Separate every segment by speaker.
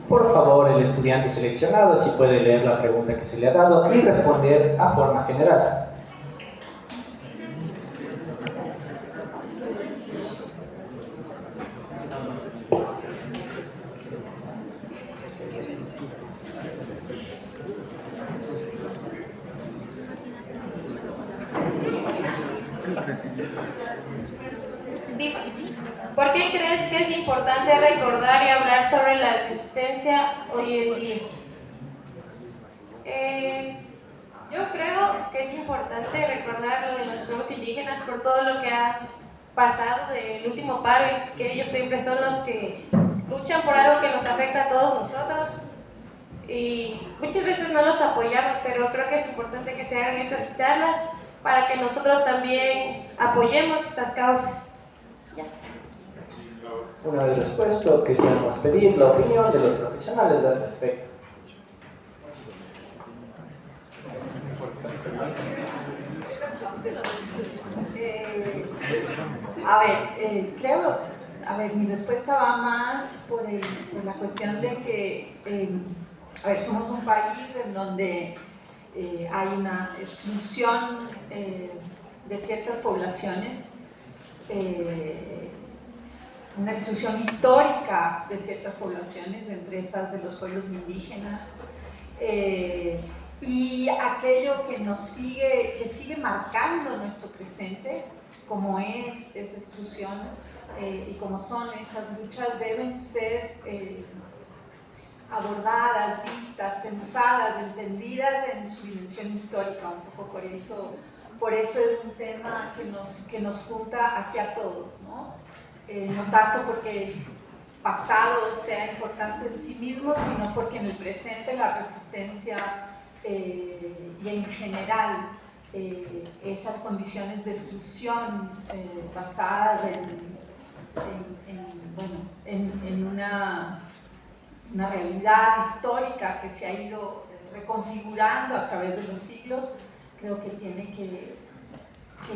Speaker 1: Por favor, el estudiante seleccionado si puede leer la pregunta que se le ha dado y responder a forma general.
Speaker 2: Dice, ¿por qué crees que es importante recordar y hablar sobre la resistencia hoy en día? Yo creo que es importante recordar lo de los pueblos indígenas por todo lo que ha pasado del último paro, y que ellos siempre son los que luchan por algo que nos afecta a todos nosotros. Y muchas veces no los apoyamos, pero creo que es importante que se hagan esas charlas para que nosotros también apoyemos estas causas. Ya.
Speaker 1: Una vez respuesto, quisiéramos pedir la opinión de los profesionales al respecto.
Speaker 3: Mi respuesta va más por la cuestión de que, somos un país en donde hay una exclusión de ciertas poblaciones, una exclusión histórica de ciertas poblaciones, entre esas de los pueblos indígenas, y aquello que sigue marcando nuestro presente, como es esa exclusión y como son esas luchas, deben ser abordadas, vistas, pensadas, entendidas en su dimensión histórica. Un poco por eso es un tema que nos junta aquí a todos, ¿no? No tanto porque el pasado sea importante en sí mismo, sino porque en el presente la resistencia y en general esas condiciones de exclusión basadas en una realidad histórica que se ha ido reconfigurando a través de los siglos, creo que tiene que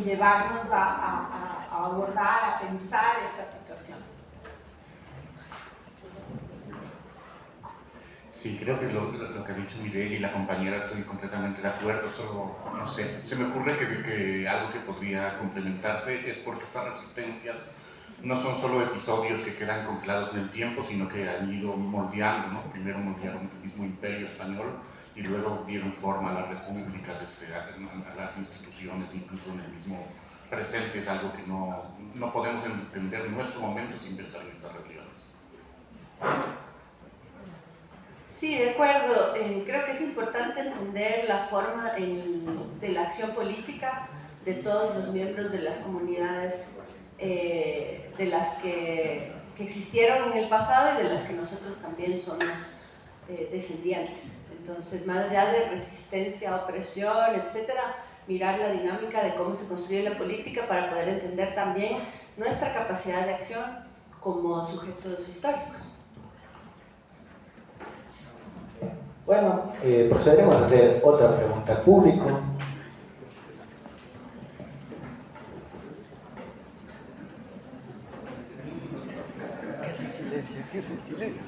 Speaker 3: llevarnos a abordar, a pensar esta situación.
Speaker 4: Sí, creo que lo que ha dicho Mireia y la compañera estoy completamente de acuerdo, solo, no sé, se me ocurre que algo que podría complementarse es porque estas resistencias no son solo episodios que quedan congelados en el tiempo, sino que han ido moldeando, ¿no? Primero moldearon el mismo imperio español y luego dieron forma a las repúblicas, a las instituciones, incluso en el mismo presente. Es algo que no podemos entender en nuestro momento sin pensar en estas rebeliones.
Speaker 5: Sí, de acuerdo. Creo que es importante entender la forma de la acción política de todos los miembros de las comunidades de las que existieron en el pasado y de las que nosotros también somos descendientes. Entonces, más allá de resistencia, opresión, etcétera, mirar la dinámica de cómo se construye la política para poder entender también nuestra capacidad de acción como sujetos históricos.
Speaker 1: Bueno, procederemos a hacer otra pregunta al público.
Speaker 6: ¡Qué resiliencia!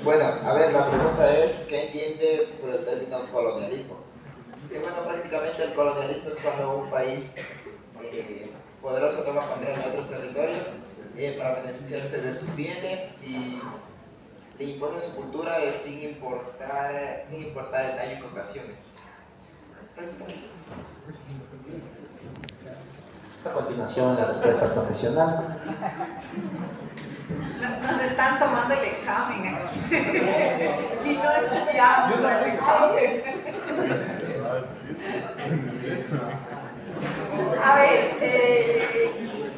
Speaker 7: Bueno, a ver, la pregunta es, ¿qué entiendes por el término colonialismo? Y bueno, prácticamente el colonialismo es cuando un país poderoso toma control de otros territorios para beneficiarse de sus bienes y le impone su cultura sin importar el daño que ocasione.
Speaker 1: A continuación, la respuesta profesional.
Speaker 3: Nos están tomando el examen aquí. Y no estudiamos el examen. A ver,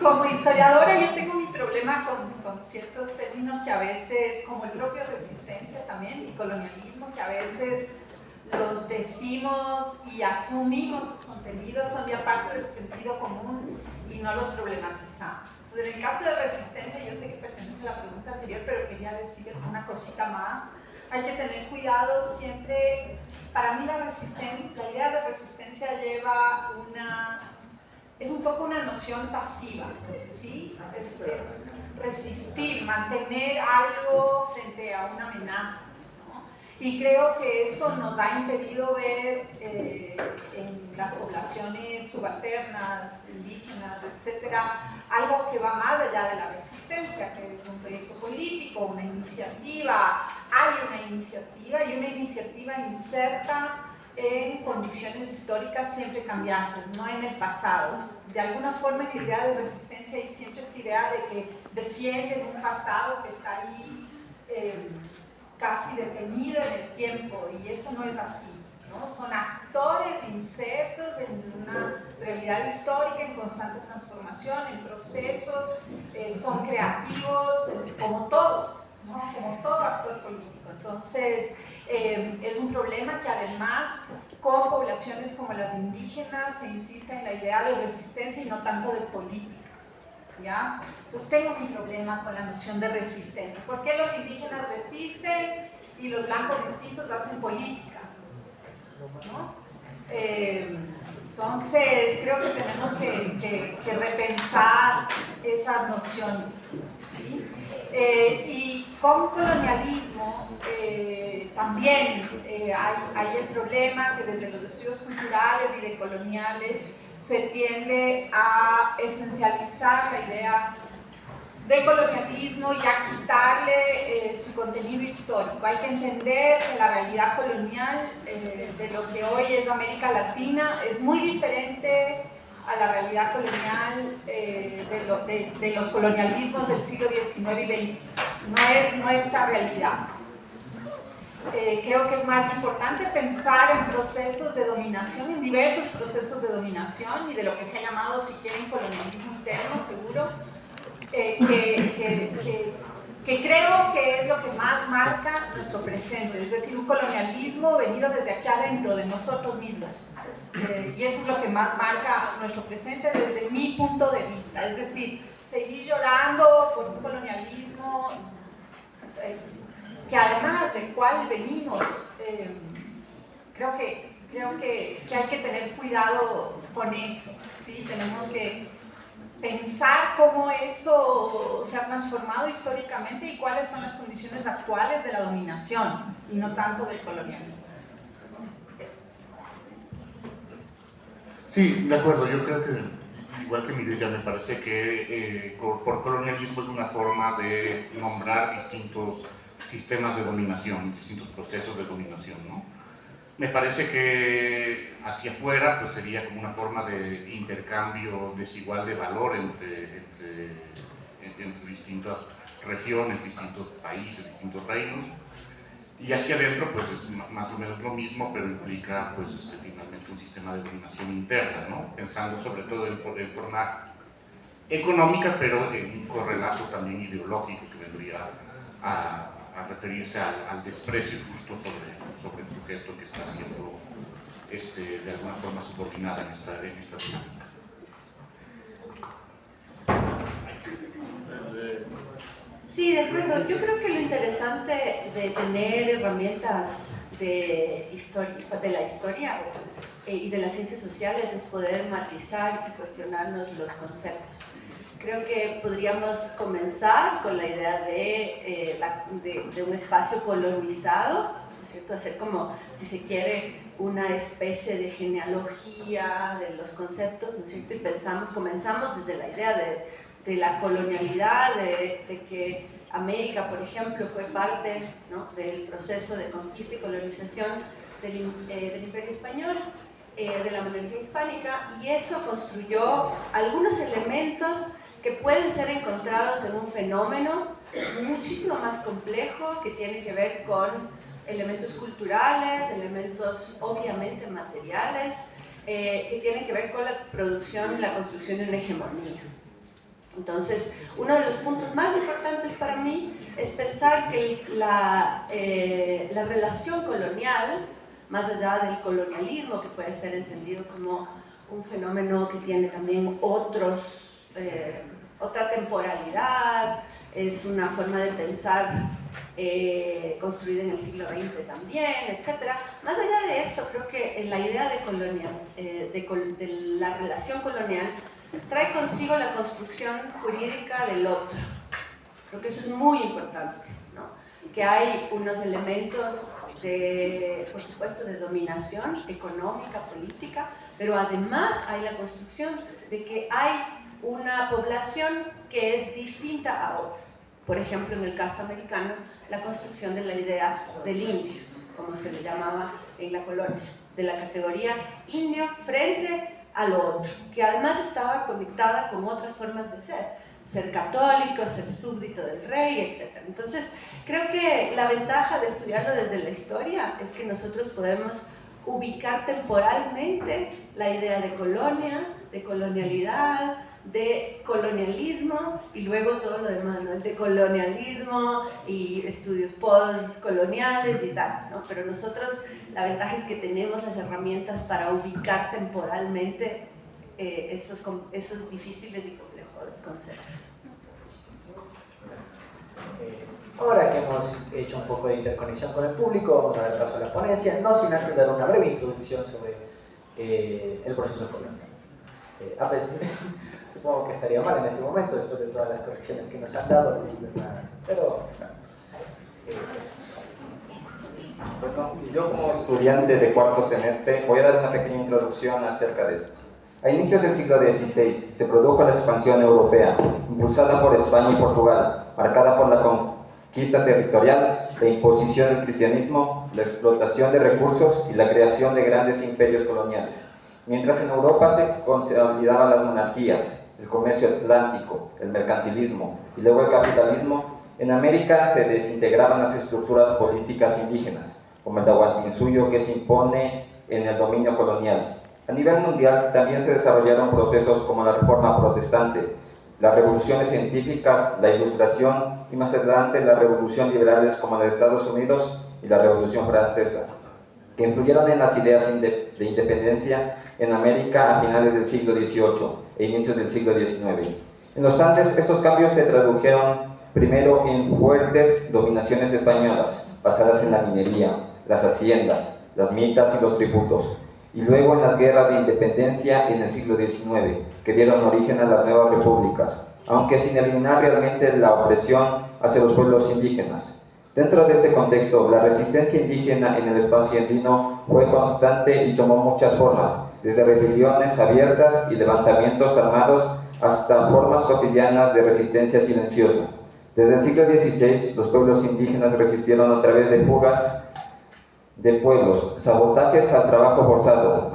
Speaker 3: como historiadora yo tengo mi problema con ciertos términos que a veces, como el propio resistencia, también también, y colonialismo, que a veces los decimos y asumimos sus contenidos, son ya parte del sentido común y no los problematizamos. Entonces, en el caso de resistencia, yo sé que pertenece a la pregunta anterior, pero quería decir una cosita más. Hay que tener cuidado siempre. Para mí la idea de resistencia lleva es un poco una noción pasiva, ¿sí? Es resistir, mantener algo frente a una amenaza, ¿no? Y creo que eso nos ha impedido ver en las poblaciones subalternas, indígenas, etcétera, algo que va más allá de la resistencia, que es un proyecto político, una iniciativa. Hay una iniciativa y una iniciativa inserta en condiciones históricas siempre cambiantes, no en el pasado. De alguna forma, en la idea de resistencia hay siempre esta idea de que defienden un pasado que está ahí casi detenido en el tiempo, y eso no es así, ¿no? Son actores insertos en una realidad histórica en constante transformación, en procesos, son creativos, como todos, ¿no? Como todo actor político. Entonces, es un problema que además con poblaciones como las indígenas se insiste en la idea de resistencia y no tanto de política, ¿ya? Entonces tengo mi problema con la noción de resistencia. ¿Por qué los indígenas resisten y los blancos mestizos hacen política? ¿No? Entonces creo que tenemos que repensar esas nociones, ¿sí? Y con colonialismo también hay el problema que desde los estudios culturales y decoloniales se tiende a esencializar la idea de colonialismo y a quitarle su contenido histórico. Hay que entender que la realidad colonial de lo que hoy es América Latina es muy diferente a la realidad colonial de los colonialismos del siglo XIX y XX. No es nuestra realidad. Creo que es más importante pensar en procesos de dominación, en diversos procesos de dominación y de lo que se ha llamado, si quieren, colonialismo interno, seguro, que creo que es lo que más marca nuestro presente, es decir, un colonialismo venido desde aquí adentro de nosotros mismos. Y eso es lo que más marca nuestro presente desde mi punto de vista, es decir, seguir llorando por un colonialismo que además del cual venimos, creo que hay que tener cuidado con eso, ¿sí? Tenemos que pensar cómo eso se ha transformado históricamente y cuáles son las condiciones actuales de la dominación y no tanto del colonialismo. Eso.
Speaker 4: Sí, de acuerdo, yo creo que igual que Mireya, me parece que por colonialismo es una forma de nombrar distintos sistemas de dominación, distintos procesos de dominación, ¿no? Me parece que hacia afuera pues sería como una forma de intercambio desigual de valor entre distintas regiones, distintos países, distintos reinos, y hacia adentro pues es más o menos lo mismo, pero implica pues finalmente un sistema de dominación interna, ¿no? Pensando sobre todo en forma económica, pero en un correlato también ideológico que vendría a referirse al desprecio justo sobre el sujeto que está siendo de alguna forma subordinada en esta dinámica.
Speaker 5: Sí, de acuerdo. Yo creo que lo interesante de tener herramientas de la historia y de las ciencias sociales es poder matizar y cuestionarnos los conceptos. Creo que podríamos comenzar con la idea de un espacio colonizado, ¿no es cierto? Hacer como, si se quiere, una especie de genealogía de los conceptos, ¿no es cierto? Y comenzamos desde la idea de la colonialidad, de que América, por ejemplo, fue parte, ¿no?, del proceso de conquista y colonización del Imperio Español, de la monarquía hispánica, y eso construyó algunos elementos que pueden ser encontrados en un fenómeno muchísimo más complejo que tiene que ver con elementos culturales, elementos obviamente materiales, que tienen que ver con la producción y la construcción de una hegemonía. Entonces, uno de los puntos más importantes para mí es pensar que la relación colonial, más allá del colonialismo, que puede ser entendido como un fenómeno que tiene también otra temporalidad, es una forma de pensar construida en el siglo XX también, etc. Más allá de eso, creo que la idea de la relación colonial trae consigo la construcción jurídica del otro. Creo que eso es muy importante, ¿no? Que hay unos elementos por supuesto, de dominación económica, política, pero además hay la construcción de que hay una población que es distinta a otra. Por ejemplo, en el caso americano, la construcción de la idea del indio, como se le llamaba en la colonia, de la categoría indio frente a lo otro, que además estaba conectada con otras formas de ser católico, ser súbdito del rey, etc. Entonces, creo que la ventaja de estudiarlo desde la historia es que nosotros podemos ubicar temporalmente la idea de colonia, de colonialidad, de colonialismo y luego todo lo demás, ¿no? El de colonialismo y estudios postcoloniales y tal, ¿no? Pero nosotros, la ventaja es que tenemos las herramientas para ubicar temporalmente esos difíciles y complejos conceptos.
Speaker 1: Ahora que hemos hecho un poco de interconexión con el público, vamos a dar paso a la ponencia, no sin antes dar una breve introducción sobre el proceso colonial. A veces, supongo que estaría mal en este momento, después de todas las correcciones que nos han dado, pero
Speaker 6: bueno, yo como estudiante de cuarto semestre voy a dar una pequeña introducción acerca de esto. A inicios del siglo XVI se produjo la expansión europea, impulsada por España y Portugal, marcada por la conquista territorial, la imposición del cristianismo, la explotación de recursos y la creación de grandes imperios coloniales. Mientras en Europa se consolidaban las monarquías, el comercio atlántico, el mercantilismo y luego el capitalismo, en América se desintegraban las estructuras políticas indígenas, como el Tahuantinsuyo que se impone en el dominio colonial. A nivel mundial también se desarrollaron procesos como la Reforma Protestante, las revoluciones científicas, la Ilustración y más adelante la Revolución liberales como la de Estados Unidos y la Revolución Francesa, que influyeron en las ideas de independencia en América a finales del siglo XVIII e inicios del siglo XIX. En los Andes estos cambios se tradujeron primero en fuertes dominaciones españolas basadas en la minería, las haciendas, las mitas y los tributos, y luego en las guerras de independencia en el siglo XIX, que dieron origen a las nuevas repúblicas, aunque sin eliminar realmente la opresión hacia los pueblos indígenas. Dentro de este contexto, la resistencia indígena en el espacio andino fue constante y tomó muchas formas, desde rebeliones abiertas y levantamientos armados hasta formas cotidianas de resistencia silenciosa. Desde el siglo XVI, los pueblos indígenas resistieron a través de fugas de pueblos, sabotajes al trabajo forzado,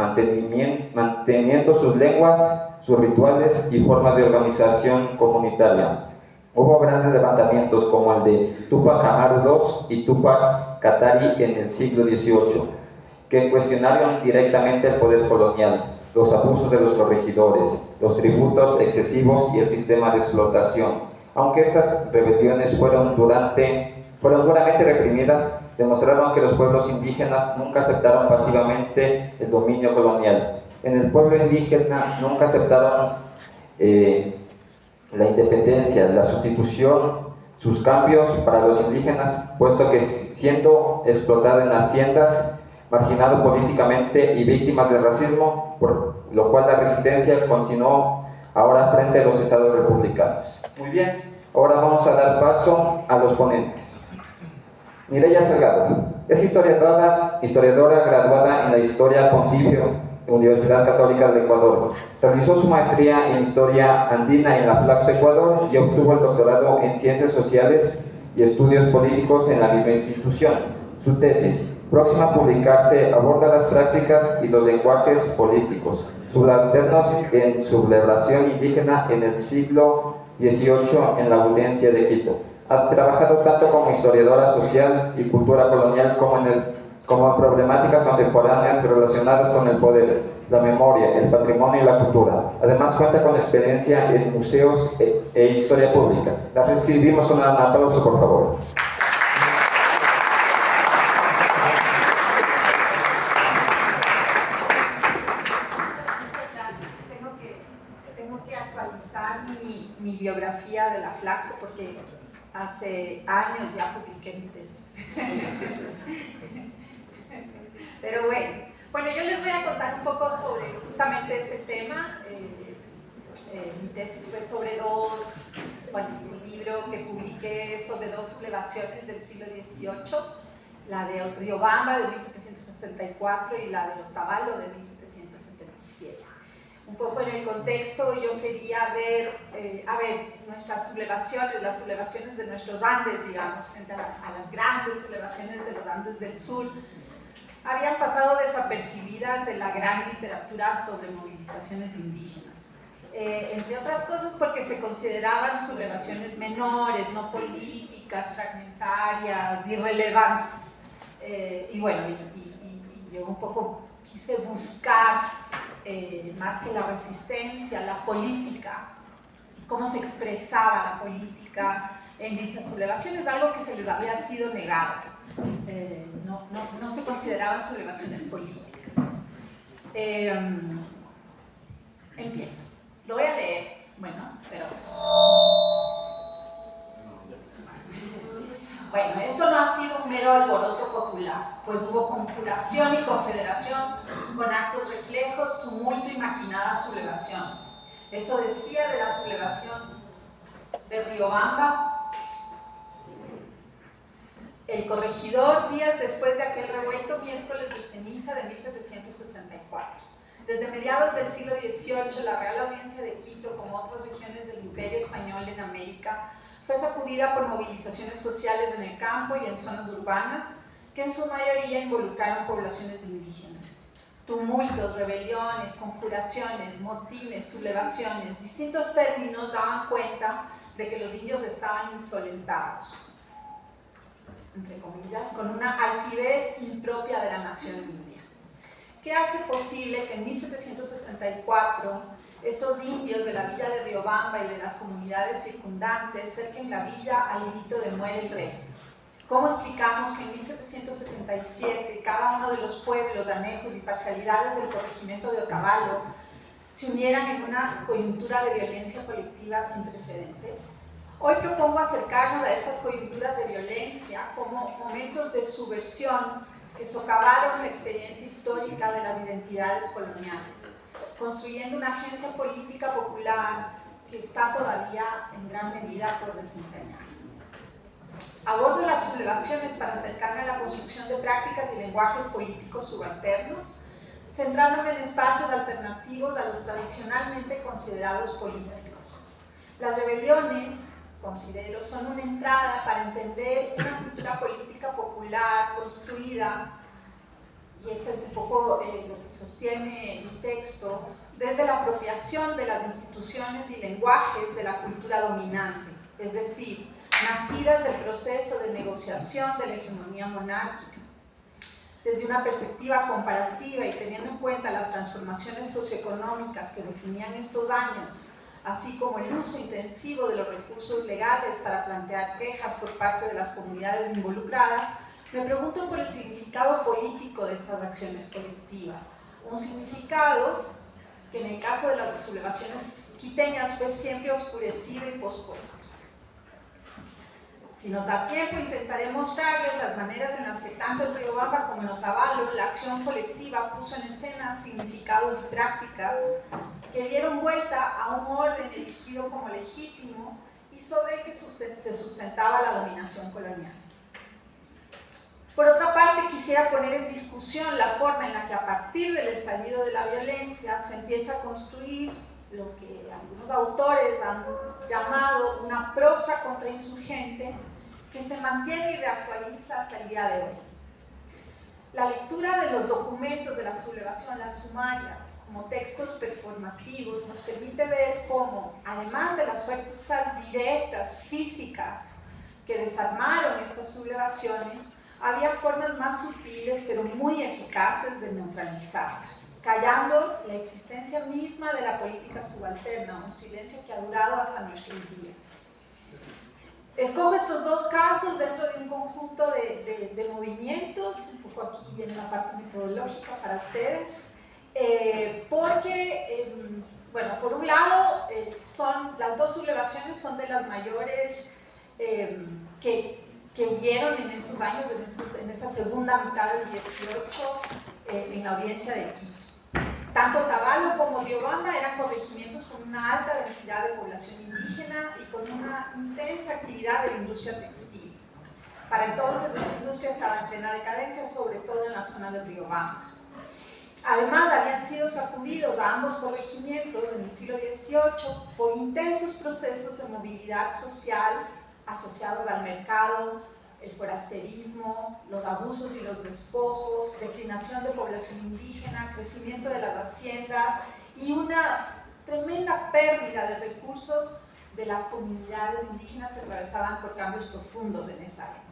Speaker 6: manteniendo sus lenguas, sus rituales y formas de organización comunitaria. Hubo grandes levantamientos como el de Túpac Amaru II y Túpac Katari en el siglo XVIII, que cuestionaron directamente el poder colonial, los abusos de los corregidores, los tributos excesivos y el sistema de explotación. Aunque estas rebeliones fueron duramente reprimidas, demostraron que los pueblos indígenas nunca aceptaron pasivamente el dominio colonial. En el pueblo indígena nunca aceptaron la independencia, la sustitución, sus cambios para los indígenas, puesto que siendo explotado en haciendas, marginado políticamente y víctimas del racismo, por lo cual la resistencia continuó ahora frente a los estados republicanos. Muy bien, ahora vamos a dar paso a los ponentes. Mireya Salgado es historiadora graduada en la Historia Pontificia, Universidad Católica del Ecuador. Realizó su maestría en Historia Andina en La Plaza, Ecuador, y obtuvo el doctorado en Ciencias Sociales y Estudios Políticos en la misma institución. Su tesis, próxima a publicarse, aborda las prácticas y los lenguajes políticos subalternos en sublevación indígena en el siglo XVIII en la audiencia de Quito. Ha trabajado tanto como historiadora social y cultura colonial como en problemáticas contemporáneas relacionadas con el poder, la memoria, el patrimonio y la cultura. Además cuenta con experiencia en museos e historia pública. La recibimos con un aplauso, por favor.
Speaker 3: Flaxo porque hace años ya publiqué mi tesis. Pero bueno, yo les voy a contar un poco sobre justamente ese tema. Mi tesis fue sobre un libro que publiqué sobre dos sublevaciones del siglo XVIII, la de Riobamba de 1764 y la de Otavalo de 1777. Un poco en el contexto yo quería ver, nuestras sublevaciones, las sublevaciones de nuestros Andes, digamos, frente a las grandes sublevaciones de los Andes del sur, habían pasado desapercibidas de la gran literatura sobre movilizaciones indígenas. Entre otras cosas porque se consideraban sublevaciones menores, no políticas, fragmentarias, irrelevantes. Y yo un poco quise buscar más que la resistencia, la política, cómo se expresaba la política en dichas sublevaciones, algo que se les había sido negado. No se consideraban sublevaciones políticas. Empiezo. Lo voy a leer, Bueno, esto no ha sido un mero alboroto popular, pues hubo conjuración y confederación con actos reflejos, tumulto y maquinada sublevación. Esto decía de la sublevación de Riobamba el corregidor días después de aquel revuelto miércoles de ceniza de 1764. Desde mediados del siglo XVIII, la Real Audiencia de Quito, como otras regiones del Imperio Español en América, fue sacudida por movilizaciones sociales en el campo y en zonas urbanas, que en su mayoría involucraron poblaciones indígenas. Tumultos, rebeliones, conjuraciones, motines, sublevaciones, distintos términos daban cuenta de que los indios estaban insolentados, entre comillas, con una altivez impropia de la nación india. ¿Qué hace posible que en 1764 estos indios de la villa de Riobamba y de las comunidades circundantes cerquen la villa al grito de "Muere el rey"? ¿Cómo explicamos que en 1777 cada uno de los pueblos, anejos y parcialidades del corregimiento de Otavalo se unieran en una coyuntura de violencia colectiva sin precedentes? Hoy propongo acercarnos a estas coyunturas de violencia como momentos de subversión que socavaron la experiencia histórica de las identidades coloniales, construyendo una agencia política popular que está todavía en gran medida por desempeñar. Abordo las sublevaciones para acercarme a la construcción de prácticas y lenguajes políticos subalternos, centrándome en espacios alternativos a los tradicionalmente considerados políticos. Las rebeliones, considero, son una entrada para entender una cultura política popular construida, y este es un poco lo que sostiene mi texto, desde la apropiación de las instituciones y lenguajes de la cultura dominante, es decir, nacidas del proceso de negociación de la hegemonía monárquica. Desde una perspectiva comparativa y teniendo en cuenta las transformaciones socioeconómicas que definían estos años, así como el uso intensivo de los recursos legales para plantear quejas por parte de las comunidades involucradas, me pregunto por el significado político de estas acciones colectivas. Un significado que en el caso de las sublevaciones quiteñas fue siempre oscurecido y pospuesto. Si nos da tiempo, intentaré mostrarles las maneras en las que tanto en Riobamba como en Otavalo la acción colectiva puso en escena significados y prácticas que dieron vuelta a un orden elegido como legítimo y sobre el que se sustentaba la dominación colonial. Por otra parte, quisiera poner en discusión la forma en la que a partir del estallido de la violencia se empieza a construir lo que algunos autores han llamado una prosa contrainsurgente que se mantiene y reactualiza hasta el día de hoy. La lectura de los documentos de la sublevación, las sumarias, como textos performativos, nos permite ver cómo, además de las fuerzas directas, físicas, que desarmaron estas sublevaciones, había formas más sutiles pero muy eficaces de neutralizarlas, callando la existencia misma de la política subalterna, un silencio que ha durado hasta nuestros días. Escojo estos dos casos dentro de un conjunto de movimientos, un poco aquí viene la parte metodológica para ustedes, porque Bueno, por un lado, las dos sublevaciones son de las mayores que huyeron en esos años, en esa segunda mitad del 18, en la audiencia de Quito. Tanto Otavalo como Riobamba eran corregimientos con una alta densidad de población indígena y con una intensa actividad de la industria textil. Para entonces, la industria estaba en plena decadencia, sobre todo en la zona de Riobamba. Además, habían sido sacudidos a ambos corregimientos en el siglo XVIII por intensos procesos de movilidad social asociados al mercado, el forasterismo, los abusos y los despojos, declinación de población indígena, crecimiento de las haciendas y una tremenda pérdida de recursos de las comunidades indígenas que atravesaban por cambios profundos en esa época.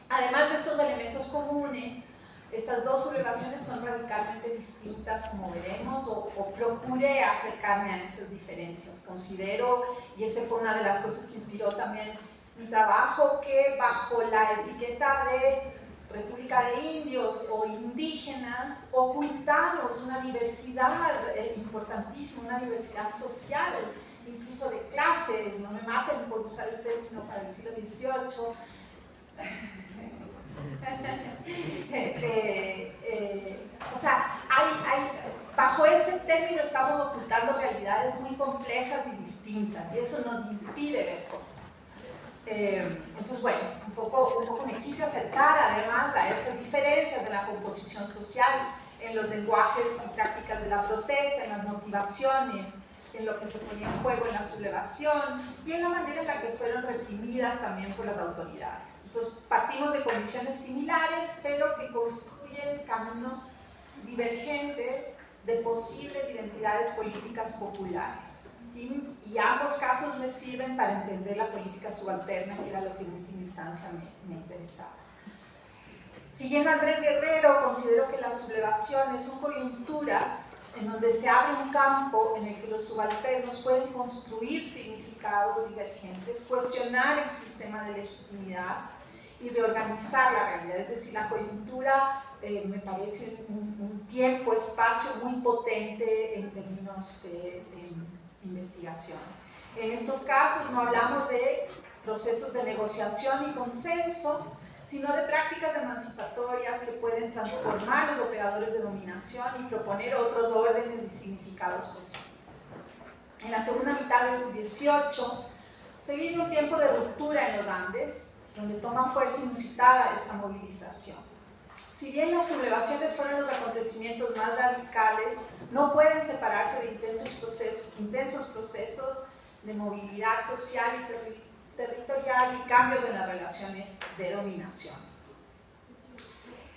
Speaker 3: Además de estos elementos comunes, estas dos sublevaciones son radicalmente distintas, como veremos, o procuré acercarme a esas diferencias. Considero, y esa fue una de las cosas que inspiró también mi trabajo, que bajo la etiqueta de República de Indios o indígenas ocultamos una diversidad importantísima, una diversidad social, incluso de clase. No me maten por usar el término para el siglo XVIII. O sea, bajo ese término estamos ocultando realidades muy complejas y distintas, y eso nos impide ver cosas. Entonces, bueno, un poco me quise acercar además a esas diferencias de la composición social en los lenguajes y prácticas de la protesta, en las motivaciones, en lo que se ponía en juego en la sublevación y en la manera en la que fueron reprimidas también por las autoridades. Entonces, partimos de condiciones similares, pero que construyen caminos divergentes de posibles identidades políticas populares. Y ambos casos me sirven para entender la política subalterna, que era lo que en última instancia me interesaba. Siguiendo a Andrés Guerrero, considero que las sublevaciones son coyunturas en donde se abre un campo en el que los subalternos pueden construir significados divergentes, cuestionar el sistema de legitimidad y reorganizar la realidad. Es decir, la coyuntura me parece un tiempo, espacio muy potente en términos de investigación. En estos casos no hablamos de procesos de negociación y consenso, sino de prácticas emancipatorias que pueden transformar los operadores de dominación y proponer otros órdenes y significados posibles. En la segunda mitad del 18 se vive un tiempo de ruptura en los Andes, donde toma fuerza inusitada esta movilización. Si bien las sublevaciones fueron los acontecimientos más radicales, no pueden separarse de intensos procesos de movilidad social y territorial y cambios en las relaciones de dominación.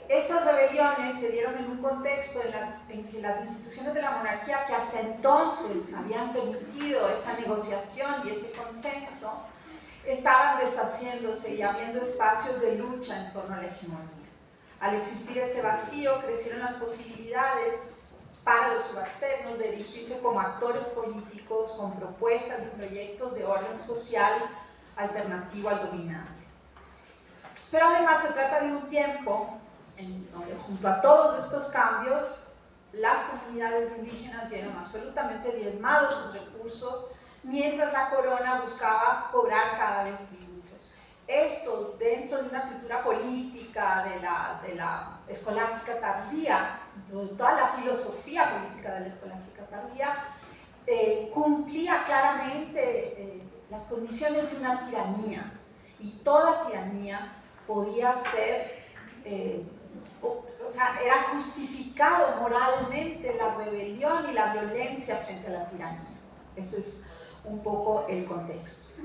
Speaker 3: Estas rebeliones se dieron en un contexto en que las instituciones de la monarquía, que hasta entonces habían permitido esa negociación y ese consenso, estaban deshaciéndose y abriendo espacios de lucha en torno a la hegemonía. Al existir este vacío, crecieron las posibilidades para los subalternos de erigirse como actores políticos con propuestas y proyectos de orden social alternativo al dominante. Pero además se trata de un tiempo en donde, junto a todos estos cambios, las comunidades indígenas vieron absolutamente diezmados sus recursos, mientras la corona buscaba cobrar cada vez tributos. Esto, dentro de una cultura política de la escolástica tardía, de toda la filosofía política de la escolástica tardía, cumplía claramente las condiciones de una tiranía, y toda tiranía podía ser, o sea, era justificado moralmente la rebelión y la violencia frente a la tiranía. Ese es un poco el contexto.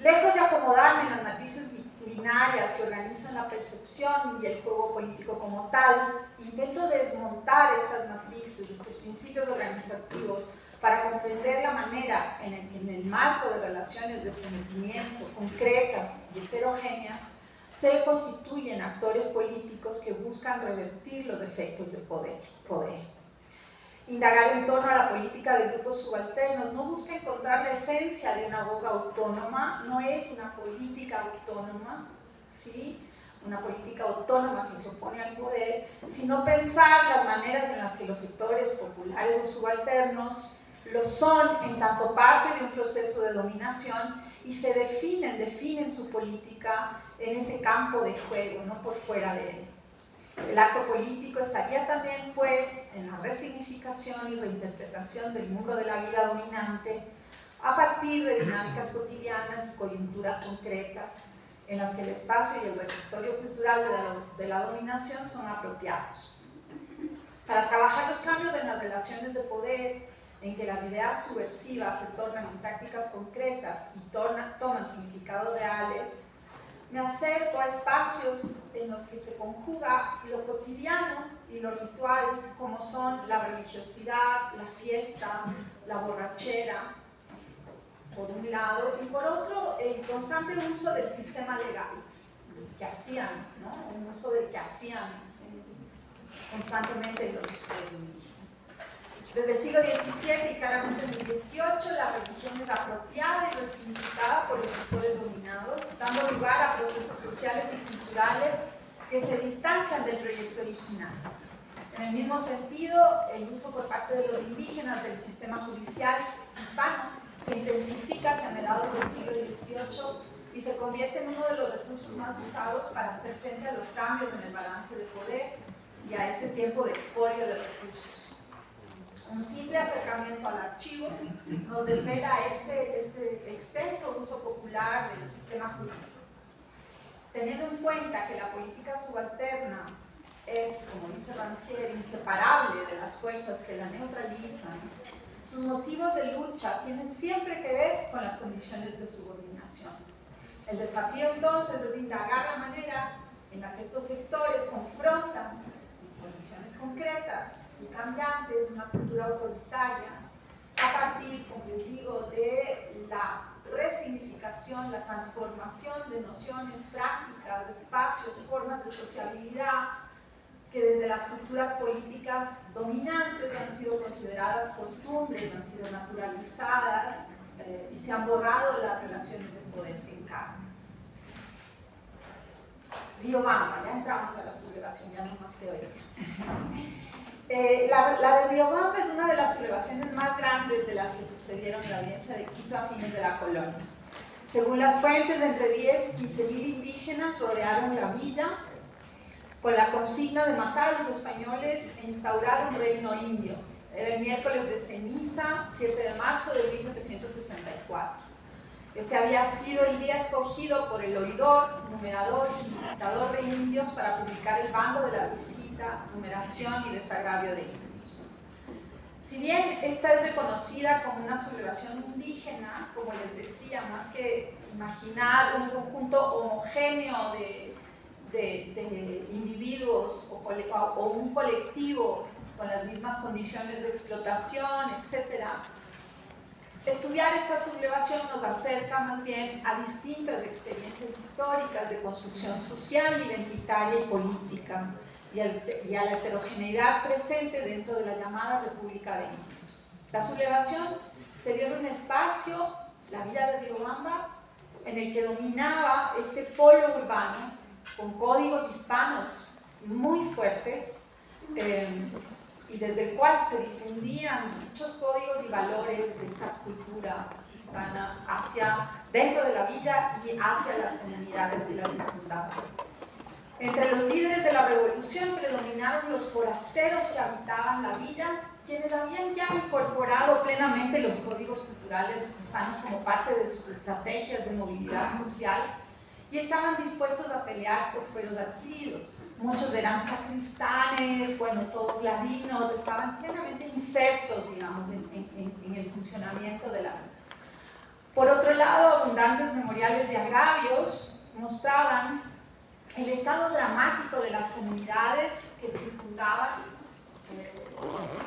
Speaker 3: Lejos de acomodarme en las matrices binarias que organizan la percepción y el juego político como tal, intento desmontar estas matrices, estos principios organizativos, para comprender la manera en la que en el marco de relaciones de sometimiento concretas y heterogéneas se constituyen actores políticos que buscan revertir los efectos del poder. Indagar en torno a la política de grupos subalternos no busca encontrar la esencia de una voz autónoma, no es una política autónoma, ¿sí? una política autónoma que se opone al poder, sino pensar las maneras en las que los sectores populares o subalternos lo son en tanto parte de un proceso de dominación y se definen su política en ese campo de juego, no por fuera de él. El acto político estaría también, pues, en la resignificación y reinterpretación del mundo de la vida dominante a partir de dinámicas cotidianas y coyunturas concretas en las que el espacio y el repertorio cultural de la dominación son apropiados. Para trabajar los cambios en las relaciones de poder, en que las ideas subversivas se tornan en prácticas concretas y toman significados reales, me acerco a espacios en los que se conjuga lo cotidiano y lo ritual, como son la religiosidad, la fiesta, la borrachera, por un lado, y por otro, el constante uso del sistema legal, que hacían, ¿no? Un uso del que hacían constantemente los indígenas. Desde el siglo XVII y claramente en el XVIII, la religión es apropiada y resignificada por los sectores dominados, dando lugar a procesos sociales y culturales que se distancian del proyecto original. En el mismo sentido, el uso por parte de los indígenas del sistema judicial hispano se intensifica hacia mediados del siglo XVIII y se convierte en uno de los recursos más usados para hacer frente a los cambios en el balance de poder y a este tiempo de expolio de recursos. Un simple acercamiento al archivo nos desvela este extenso uso popular del sistema jurídico. Teniendo en cuenta que la política subalterna es, como dice Rancière, inseparable de las fuerzas que la neutralizan, sus motivos de lucha tienen siempre que ver con las condiciones de subordinación. El desafío entonces es indagar la manera en la que estos sectores confrontan condiciones concretas y cambiantes, una cultura autoritaria, a partir, como les digo, de la resignificación, la transformación de nociones prácticas, de espacios, formas de sociabilidad, que desde las culturas políticas dominantes han sido consideradas costumbres, han sido naturalizadas y se han borrado las relaciones de poder que encarnan. Riobamba, ya entramos a la sublevación, ya no más teoría. La de Riobamba es una de las sublevaciones más grandes de las que sucedieron en la audiencia de Quito a fines de la colonia. Según las fuentes, entre 10 y 15.000 indígenas rodearon la villa con la consigna de matar a los españoles e instaurar un reino indio. Era el miércoles de ceniza, 7 de marzo de 1764. Este había sido el día escogido por el oidor, numerador y visitador de indios para publicar el bando de la visita, numeración y desagravio de indios. Si bien esta es reconocida como una sublevación indígena, como les decía, más que imaginar un conjunto homogéneo de individuos o un colectivo con las mismas condiciones de explotación, etc., estudiar esta sublevación nos acerca más bien a distintas experiencias históricas de construcción social, identitaria y política, y a la heterogeneidad presente dentro de la llamada República de Indios. La sublevación se dio en un espacio, la villa de Riobamba, en el que dominaba este polo urbano con códigos hispanos muy fuertes, y desde el cual se difundían dichos códigos y valores de esta cultura hispana dentro de la villa y hacia las comunidades que la circundaban. Entre los líderes de la revolución predominaron los forasteros que habitaban la villa, quienes habían ya incorporado plenamente los códigos culturales hispanos como parte de sus estrategias de movilidad social y estaban dispuestos a pelear por fueros adquiridos. Muchos eran sacristanes, bueno, todos ladinos, estaban plenamente insertos, digamos, en el funcionamiento de la vida. Por otro lado, abundantes memoriales de agravios mostraban el estado dramático de las comunidades que circundaban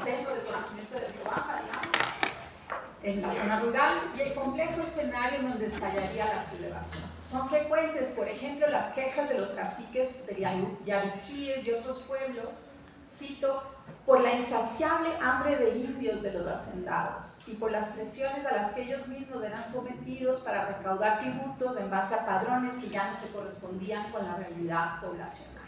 Speaker 3: dentro del corregimiento de Riobamba, digamos, en la zona rural, y el complejo escenario en donde estallaría la sublevación. Son frecuentes, por ejemplo, las quejas de los caciques de yaruquíes y otros pueblos cito, por la insaciable hambre de indios de los hacendados y por las presiones a las que ellos mismos eran sometidos para recaudar tributos en base a padrones que ya no se correspondían con la realidad poblacional.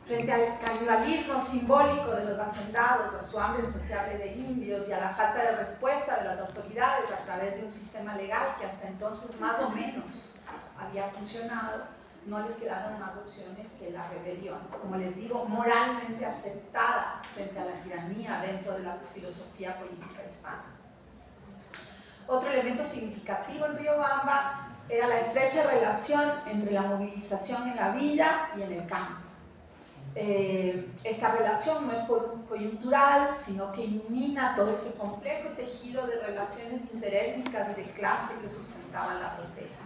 Speaker 3: Frente al canibalismo simbólico de los hacendados, a su hambre insaciable de indios y a la falta de respuesta de las autoridades a través de un sistema legal que hasta entonces más o menos había funcionado, no les quedaron más opciones que la rebelión, como les digo, moralmente aceptada frente a la tiranía dentro de la filosofía política hispana. Otro elemento significativo en Riobamba era la estrecha relación entre la movilización en la villa y en el campo. Esta relación no es coyuntural, sino que ilumina todo ese complejo tejido de relaciones interétnicas y de clase que sustentaban la protesta.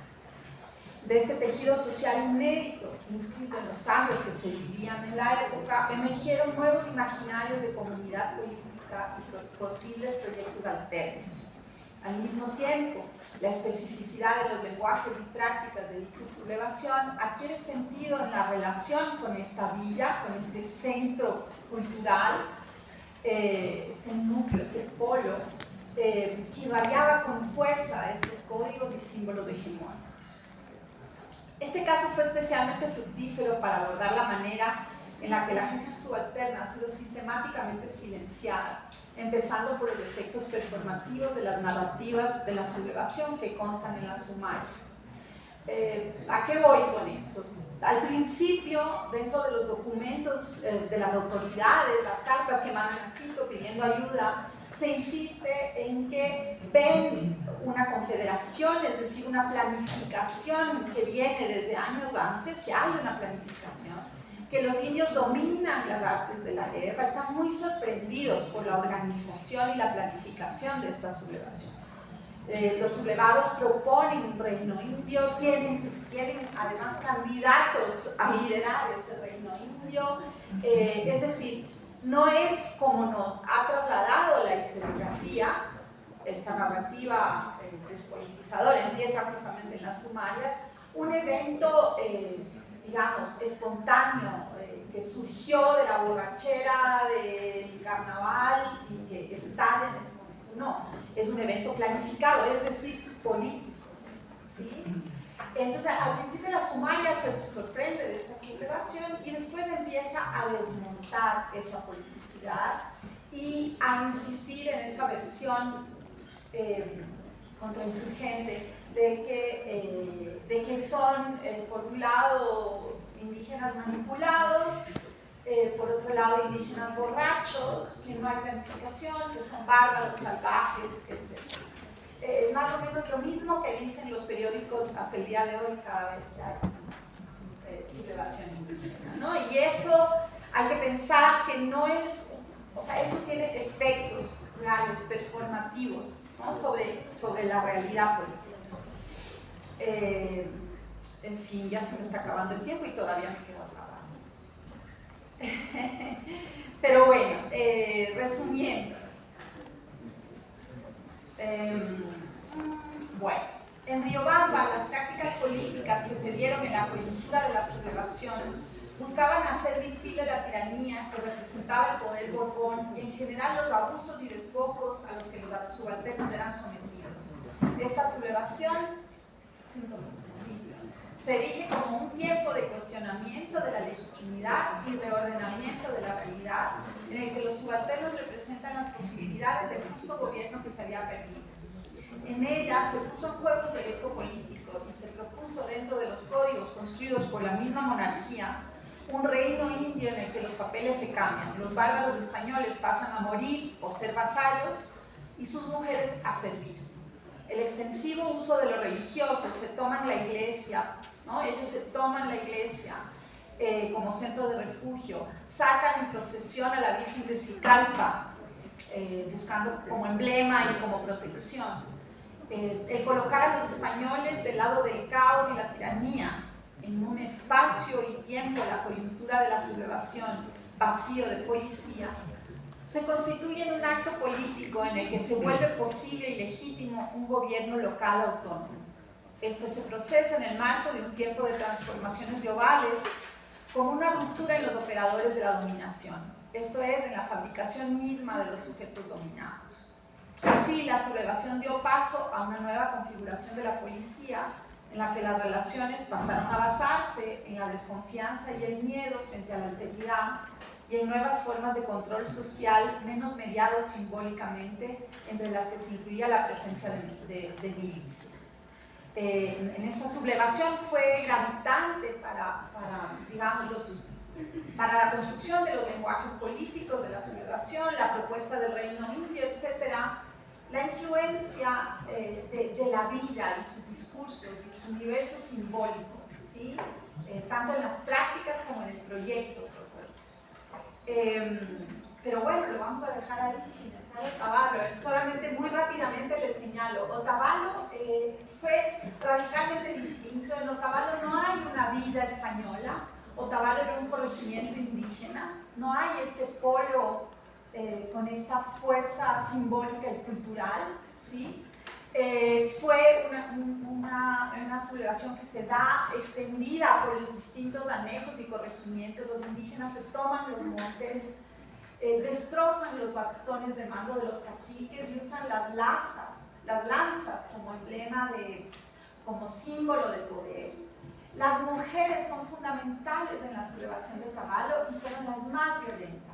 Speaker 3: De este tejido social inédito, inscrito en los cambios que se vivían en la época, emergieron nuevos imaginarios de comunidad política y posibles proyectos alternos. Al mismo tiempo, la especificidad de los lenguajes y prácticas de dicha sublevación adquiere sentido en la relación con esta villa, con este centro cultural, este núcleo, este polo, que irradiaba con fuerza estos códigos y símbolos hegemónicos. Este caso fue especialmente fructífero para abordar la manera en la que la agencia subalterna ha sido sistemáticamente silenciada, empezando por los efectos performativos de las narrativas de la sublevación que constan en la sumaria. ¿A qué voy con esto? Al principio, dentro de los documentos de las autoridades, las cartas que mandan a Quito pidiendo ayuda, se insiste en que ven una confederación, es decir, una planificación que viene desde años antes, que hay una planificación, que los indios dominan las artes de la guerra, están muy sorprendidos por la organización y la planificación de esta sublevación. Los sublevados proponen un reino indio, tienen además candidatos a liderar ese reino indio, es decir, no es como nos ha trasladado la historiografía, esta narrativa despolitizadora empieza justamente en las sumarias, un evento, digamos, espontáneo, que surgió de la borrachera, del carnaval y que estalla en ese momento. No, es un evento planificado, es decir, político, ¿sí? Entonces, al principio la sumaria se sorprende de esta sublevación y después empieza a desmontar esa politicidad y a insistir en esa versión contrainsurgente de que son, por un lado, indígenas manipulados, por otro lado, indígenas borrachos, que no hay planificación, que son bárbaros, salvajes, etc. Es más o menos lo mismo que dicen los periódicos hasta el día de hoy cada vez que hay sublevación indígena, ¿no? Y eso hay que pensar que no es, o sea, eso tiene efectos reales, performativos, ¿no? sobre la realidad política. En fin, ya se me está acabando el tiempo y todavía me quedo hablando. Pero bueno, resumiendo. Bueno, en Riobamba las prácticas políticas que se dieron en la coyuntura de la sublevación buscaban hacer visible la tiranía que representaba el poder borbón y en general los abusos y despojos a los que los subalternos eran sometidos. Esta sublevación se erige como un tiempo de cuestionamiento de la legitimidad y reordenamiento de la realidad en el que los subalternos representan las posibilidades del justo gobierno que se había perdido. En ella se puso en juego un proyecto político y se propuso dentro de los códigos construidos por la misma monarquía un reino indio en el que los papeles se cambian. Los bárbaros españoles pasan a morir o ser vasallos y sus mujeres a servir. El extensivo uso de lo religioso, se toman la iglesia, ¿no? Ellos se toman la iglesia como centro de refugio, sacan en procesión a la Virgen de Cicalpa, buscando como emblema y como protección. El colocar a los españoles del lado del caos y la tiranía, en un espacio y tiempo, la coyuntura de la sublevación, vacío de policía, se constituye en un acto político en el que se vuelve posible y legítimo un gobierno local autónomo. Esto se procesa en el marco de un tiempo de transformaciones globales, como una ruptura en los operadores de la dominación, esto es, en la fabricación misma de los sujetos dominados. Así, la sublevación dio paso a una nueva configuración de la policía, en la que las relaciones pasaron a basarse en la desconfianza y el miedo frente a la alteridad y en nuevas formas de control social menos mediados simbólicamente, entre las que se incluía la presencia de milicias. En esta sublevación fue gravitante para la construcción de los lenguajes políticos de la sublevación, la propuesta del reino limpio, etc., la influencia de la vida y sus discursos y su universo simbólico, ¿sí? Tanto en las prácticas como en el proyecto propuesto. Pero bueno, lo vamos a dejar ahí sin entrar a Otavalo. Solamente muy rápidamente les señalo, Otavalo fue radicalmente distinto. En Otavalo no hay una villa española, Otavalo era un corregimiento indígena, no hay este polo con esta fuerza simbólica y cultural, ¿sí? Fue una sublevación que se da extendida por los distintos anejos y corregimientos. Los indígenas se toman los montes, destrozan los bastones de mando de los caciques y usan las lanzas como emblema como símbolo de poder. Las mujeres son fundamentales en la sublevación de Otavalo y fueron las más violentas.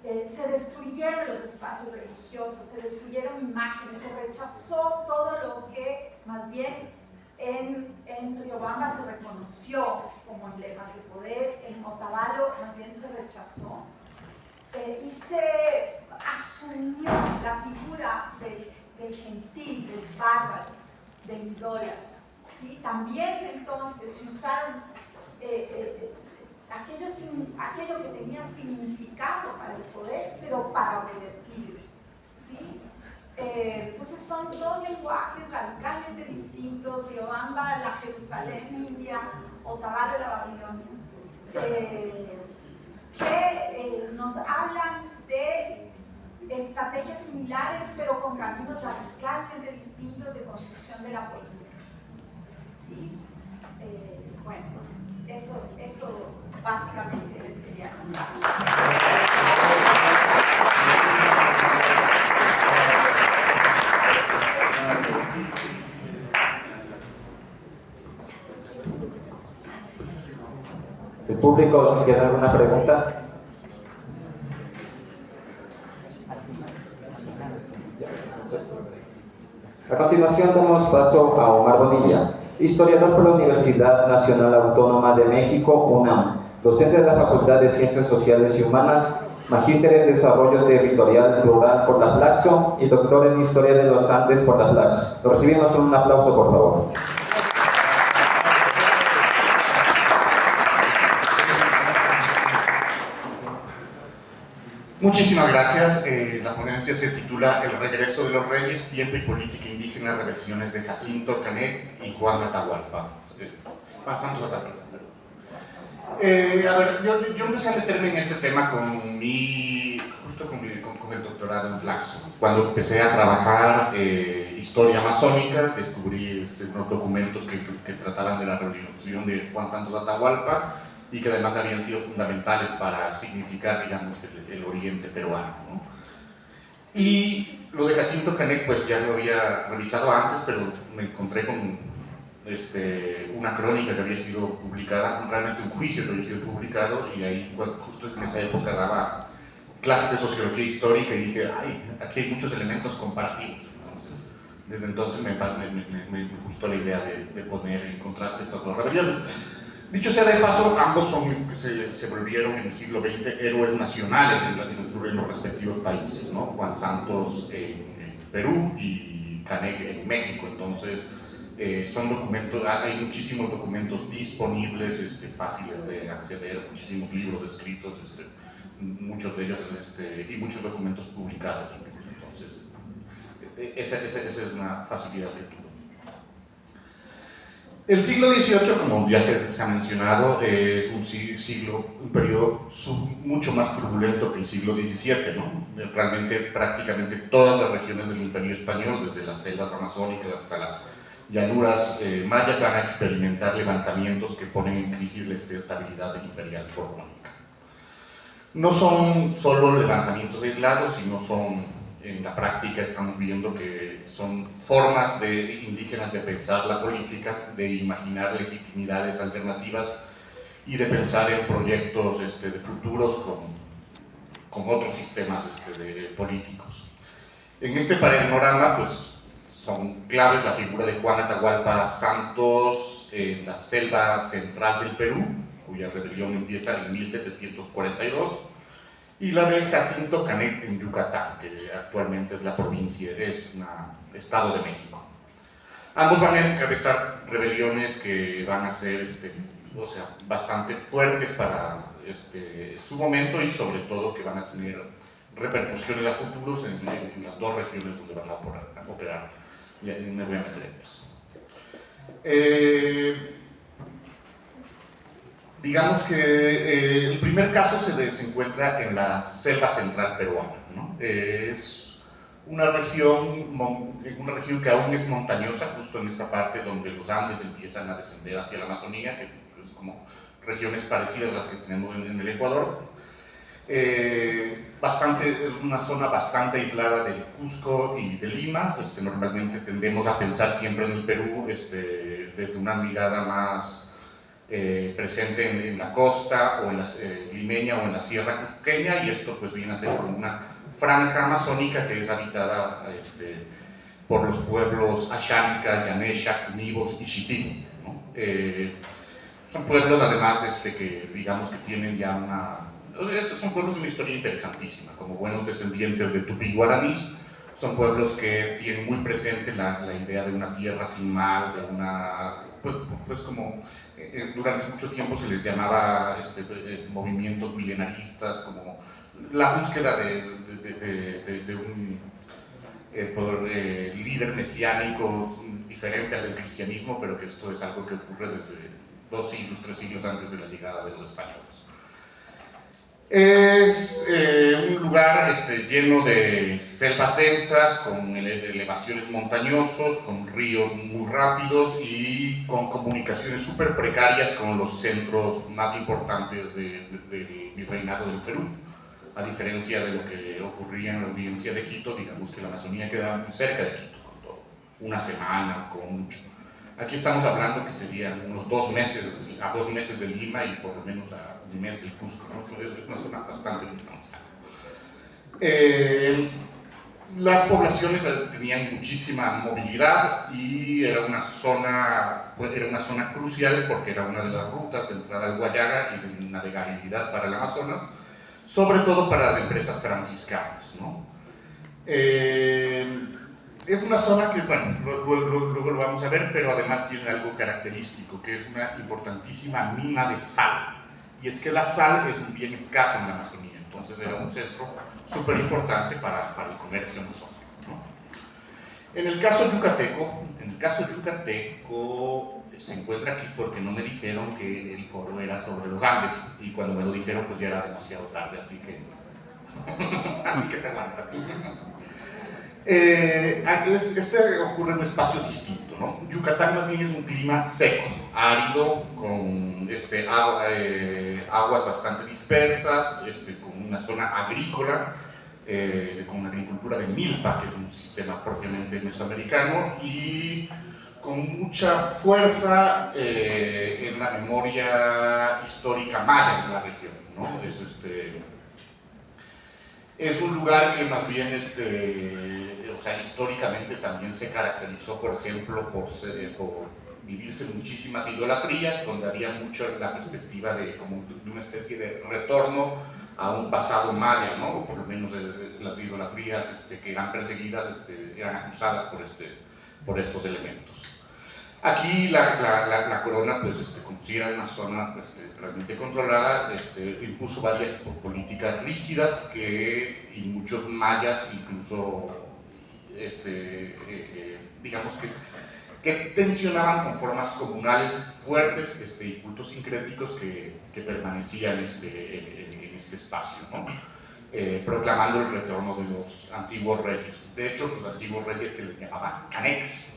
Speaker 3: Se destruyeron los espacios religiosos, se destruyeron imágenes, se rechazó todo lo que más bien en Riobamba se reconoció como emblemas de poder, en Otavalo más bien se rechazó. Y se asumió la figura del gentil, del bárbaro, del idólatra, ¿sí? También entonces se usaron aquello que tenía significado para el poder, pero para revertirlo, ¿sí? Entonces son dos lenguajes radicalmente distintos, Riobamba, la Jerusalén india, Otavalo, la Babilonia, que nos hablan de estrategias similares, pero con caminos radicalmente distintos de construcción de la política, ¿sí? Bueno, eso básicamente les quería contar.
Speaker 6: ¿El público tiene alguna pregunta? A continuación damos paso a Omar Bonilla, historiador por la Universidad Nacional Autónoma de México, UNAM, docente de la Facultad de Ciencias Sociales y Humanas, magíster en Desarrollo Territorial Rural por la Flaxo y doctor en Historia de los Andes por la Flaxo. Lo recibimos con un aplauso, por favor.
Speaker 4: Muchísimas gracias. La ponencia se titula El regreso de los reyes, tiempo y política indígena, reversiones de Jacinto Canet y Juan Atahualpa. Santos Atahualpa. A ver, yo empecé a meterme en este tema justo con el doctorado en Flaxo. Cuando empecé a trabajar historia masónica, descubrí unos documentos que trataban de la revolución de Juan Santos Atahualpa y que además habían sido fundamentales para significar, digamos, el oriente peruano, ¿no? Y lo de Jacinto Canet, pues ya lo había revisado antes, pero me encontré con una crónica que había sido publicada, realmente un juicio que había sido publicado, y ahí justo en esa época daba clases de sociología histórica y dije, ay, aquí hay muchos elementos comparativos. Entonces, desde entonces me gustó la idea de poner en contraste estas dos rebeliones. Dicho sea de paso, ambos se volvieron en el siglo XX héroes nacionales en los respectivos países, ¿no? Juan Santos en Perú y Canet en México. Entonces, son documentos, hay muchísimos documentos disponibles, fáciles de acceder, muchísimos libros escritos, muchos de ellos, y muchos documentos publicados incluso. Entonces, esa es una facilidad que tuvo. El siglo XVIII, como ya se ha mencionado, es un periodo mucho más turbulento que el siglo XVII, ¿no? Realmente prácticamente todas las regiones del Imperio Español, desde las selvas amazónicas hasta las llanuras mayas van a experimentar levantamientos que ponen en crisis la estabilidad imperial borbónica. No son solo levantamientos aislados, sino son, en la práctica estamos viendo que son formas de indígenas de pensar la política, de imaginar legitimidades alternativas y de pensar en proyectos de futuros con otros sistemas políticos. En este panorama, pues, son claves la figura de Juan Atahualpa Santos en la selva central del Perú, cuya rebelión empieza en 1742, y la de Jacinto Canet en Yucatán, que actualmente es la provincia, es un estado de México. Ambos van a encabezar rebeliones que van a ser bastante fuertes para su momento y sobre todo que van a tener repercusiones a futuros en las dos regiones donde van a operar. Y me voy a meter en eso. Digamos que el primer caso se encuentra en la selva central peruana, ¿no? Es una región que aún es montañosa, justo en esta parte donde los Andes empiezan a descender hacia la Amazonía, que es como regiones parecidas a las que tenemos en el Ecuador. Es una zona bastante aislada del Cusco y de Lima. Normalmente tendemos a pensar siempre en el Perú desde una mirada más presente en la costa o en la limeña o en la sierra cusqueña, y esto pues viene a ser como una franja amazónica que es habitada por los pueblos Ashánica, Yanesha, Cunibos y Xipí, ¿no? Son pueblos además que digamos que tienen ya son pueblos de una historia interesantísima, como buenos descendientes de tupí-guaraníes. Son pueblos que tienen muy presente la idea de una tierra sin mar, de una, pues como durante mucho tiempo se les llamaba movimientos milenaristas, como la búsqueda de un líder mesiánico diferente al del cristianismo, pero que esto es algo que ocurre desde 2 siglos, 3 siglos antes de la llegada de los españoles. Es un lugar lleno de selvas densas, con elevaciones montañosas, con ríos muy rápidos y con comunicaciones súper precarias con los centros más importantes del virreinato del Perú. A diferencia de lo que ocurría en la audiencia de Quito, digamos que la Amazonía quedaba muy cerca de Quito, con todo, una semana, con mucho. Aquí estamos hablando que serían unos 2 meses, a 2 meses de Lima y por lo menos a 1 mes del Cusco, ¿no? Es una zona bastante distanciada. Las poblaciones tenían muchísima movilidad y era una zona crucial porque era una de las rutas de entrada al Guayaga y de navegabilidad para el Amazonas, sobre todo para las empresas franciscanas, ¿no? Es una zona que, bueno, luego lo vamos a ver, pero además tiene algo característico, que es una importantísima mina de sal. Y es que la sal es un bien escaso en la Amazonía, entonces era un centro súper importante para el comercio amazónico, ¿no? En el caso yucateco se encuentra aquí porque no me dijeron que el foro era sobre los Andes, y cuando me lo dijeron pues ya era demasiado tarde, así que te aguanta. Ocurre en un espacio distinto, ¿no? Yucatán más bien es un clima seco, árido, con aguas bastante dispersas, con una zona agrícola, con una agricultura de milpa, que es un sistema propiamente mesoamericano, y con mucha fuerza en la memoria histórica maya en la región, ¿no? Es un lugar que más bien, históricamente también se caracterizó, por ejemplo, por vivirse muchísimas idolatrías, donde había mucho la perspectiva de una especie de retorno a un pasado maya, ¿no? O por lo menos las idolatrías que eran perseguidas eran acusadas por estos elementos. Aquí la corona, pues, como si era una zona realmente controlada, impuso varias políticas rígidas y muchos mayas incluso, digamos que tensionaban con formas comunales fuertes y cultos sincréticos que permanecían en este espacio, ¿no? Proclamando el retorno de los antiguos reyes. De hecho, los antiguos reyes se les llamaban canex.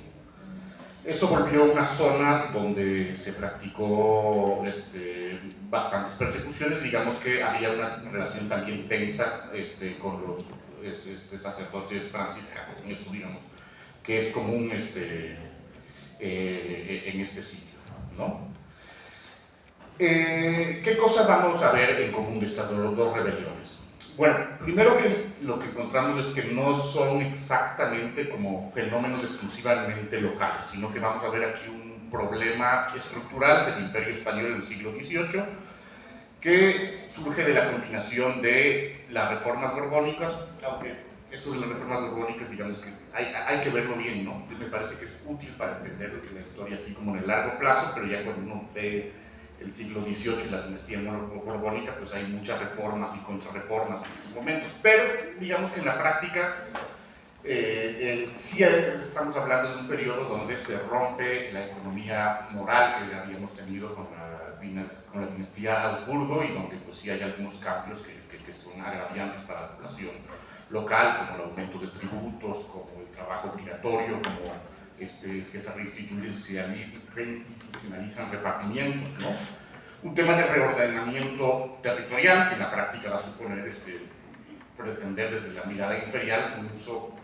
Speaker 4: Eso volvió una zona donde se practicó bastantes persecuciones. Digamos que había una relación también tensa con los sacerdotes franciscanos, esto digamos que es común en este sitio, ¿no? ¿Qué cosas vamos a ver en común de estas dos rebeliones? Bueno, primero que lo que encontramos es que no son exactamente como fenómenos exclusivamente locales, sino que vamos a ver aquí un problema estructural del Imperio Español en el siglo XVIII que surge de la combinación de las reformas borbónicas, aunque eso de las reformas borbónicas, digamos que hay que verlo bien, ¿no? Me parece que es útil para entender la historia así como en el largo plazo, pero ya cuando uno ve el siglo XVIII y la dinastía borbónica, pues hay muchas reformas y contrarreformas en estos momentos, pero digamos que en la práctica sí estamos hablando de un periodo donde se rompe la economía moral que habíamos tenido con la dinastía Habsburgo y donde pues sí hay algunos cambios que son agraviantes para la población local, como el aumento de tributos, como el trabajo obligatorio, como que se reinstitucionalizan repartimientos, ¿no? Un tema de reordenamiento territorial que en la práctica va a suponer pretender desde la mirada imperial un uso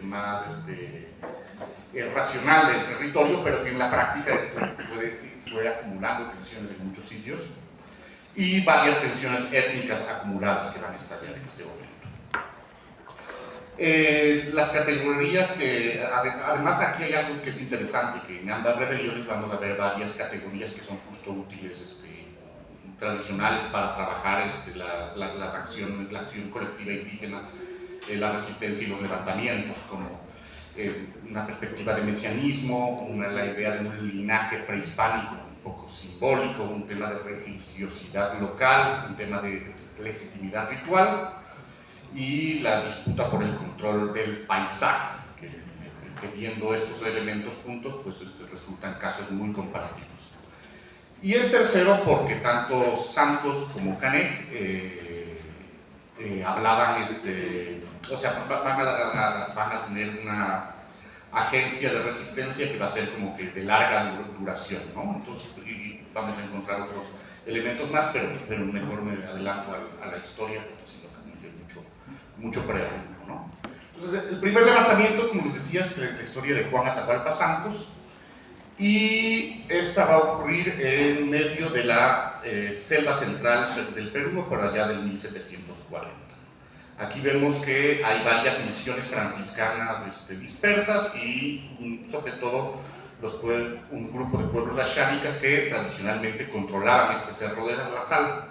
Speaker 4: más racional del territorio, pero que en la práctica esto fue acumulando tensiones en muchos sitios y varias tensiones étnicas acumuladas que van a estallar en este momento. Las categorías que, además aquí hay algo que es interesante, que en ambas rebeliones vamos a ver varias categorías que son justo útiles, tradicionales para trabajar la acción colectiva indígena, la resistencia y los levantamientos, como una perspectiva de mesianismo, la idea de un linaje prehispánico un poco simbólico, un tema de religiosidad local, un tema de legitimidad ritual, y la disputa por el control del paisaje, que viendo estos elementos juntos, pues resultan casos muy comparativos. Y el tercero, porque tanto Santos como Canet hablaban, o sea, van a tener una agencia de resistencia que va a ser como que de larga duración, ¿no? Entonces, pues, y vamos a encontrar otros elementos más, pero mejor me adelanto a la historia, porque si no también hay mucho preámbulo, ¿no? Entonces, el primer levantamiento, como les decía, es la historia de Juan Atahualpa Santos, y esta va a ocurrir en medio de la selva central del Perú, por allá del 1740. Aquí vemos que hay varias misiones franciscanas dispersas y sobre todo un grupo de pueblos ashánicas que tradicionalmente controlaban este cerro de la Sal.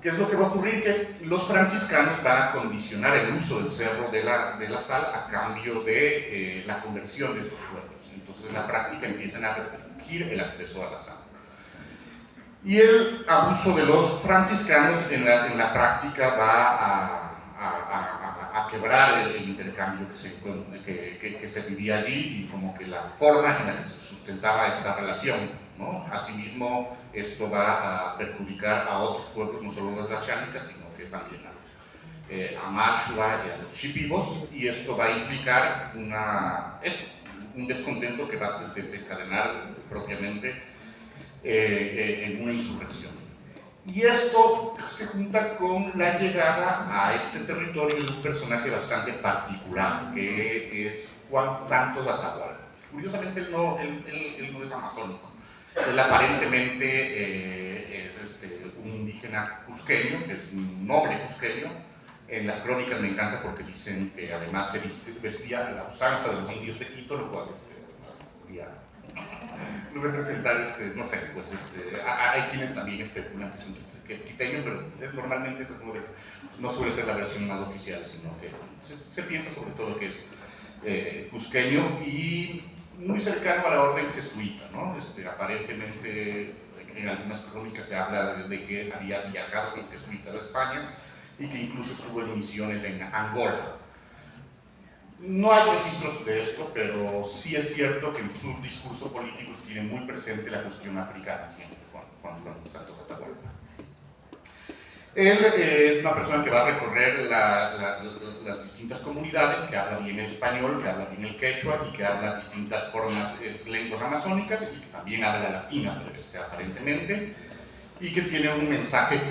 Speaker 4: ¿Qué es lo que va a ocurrir? Que los franciscanos van a condicionar el uso del cerro de la Sal a cambio de la conversión de estos pueblos. Entonces, en la práctica empiezan a restringir el acceso a la sal. Y el abuso de los franciscanos en la práctica va a quebrar el intercambio que se vivía allí y como que la forma en la que se sustentaba esta relación, ¿no? Asimismo, esto va a perjudicar a otros pueblos, no solo los ashánicas, sino que también a los Amashua y a los Shipibos, y esto va a implicar un descontento que va a desencadenar propiamente en una insurrección. Y esto se junta con la llegada a este territorio de un personaje bastante particular, que es Juan Santos Atahualpa. Curiosamente, él no es amazónico. Él aparentemente es un indígena cusqueño, que es un noble cusqueño. En las crónicas me encanta porque dicen que además se vestía a la usanza de los indios de Quito, lo cual podría representar, no sé, pues hay quienes también especulan que es quiteño, pero normalmente no suele ser la versión más oficial, sino que se piensa sobre todo que es cusqueño y muy cercano a la orden jesuita, ¿no? Aparentemente en algunas crónicas se habla de que había viajado con los jesuitas a España y que incluso estuvo en misiones en Angola. No hay registros de esto, pero sí es cierto que en su discurso político tiene muy presente la cuestión africana siempre, Juan Santos Atahualpa. Él es una persona que va a recorrer las distintas comunidades, que habla bien el español, que habla bien el quechua y que habla distintas formas, lenguas amazónicas y que también habla latina, aparentemente, y que tiene un mensaje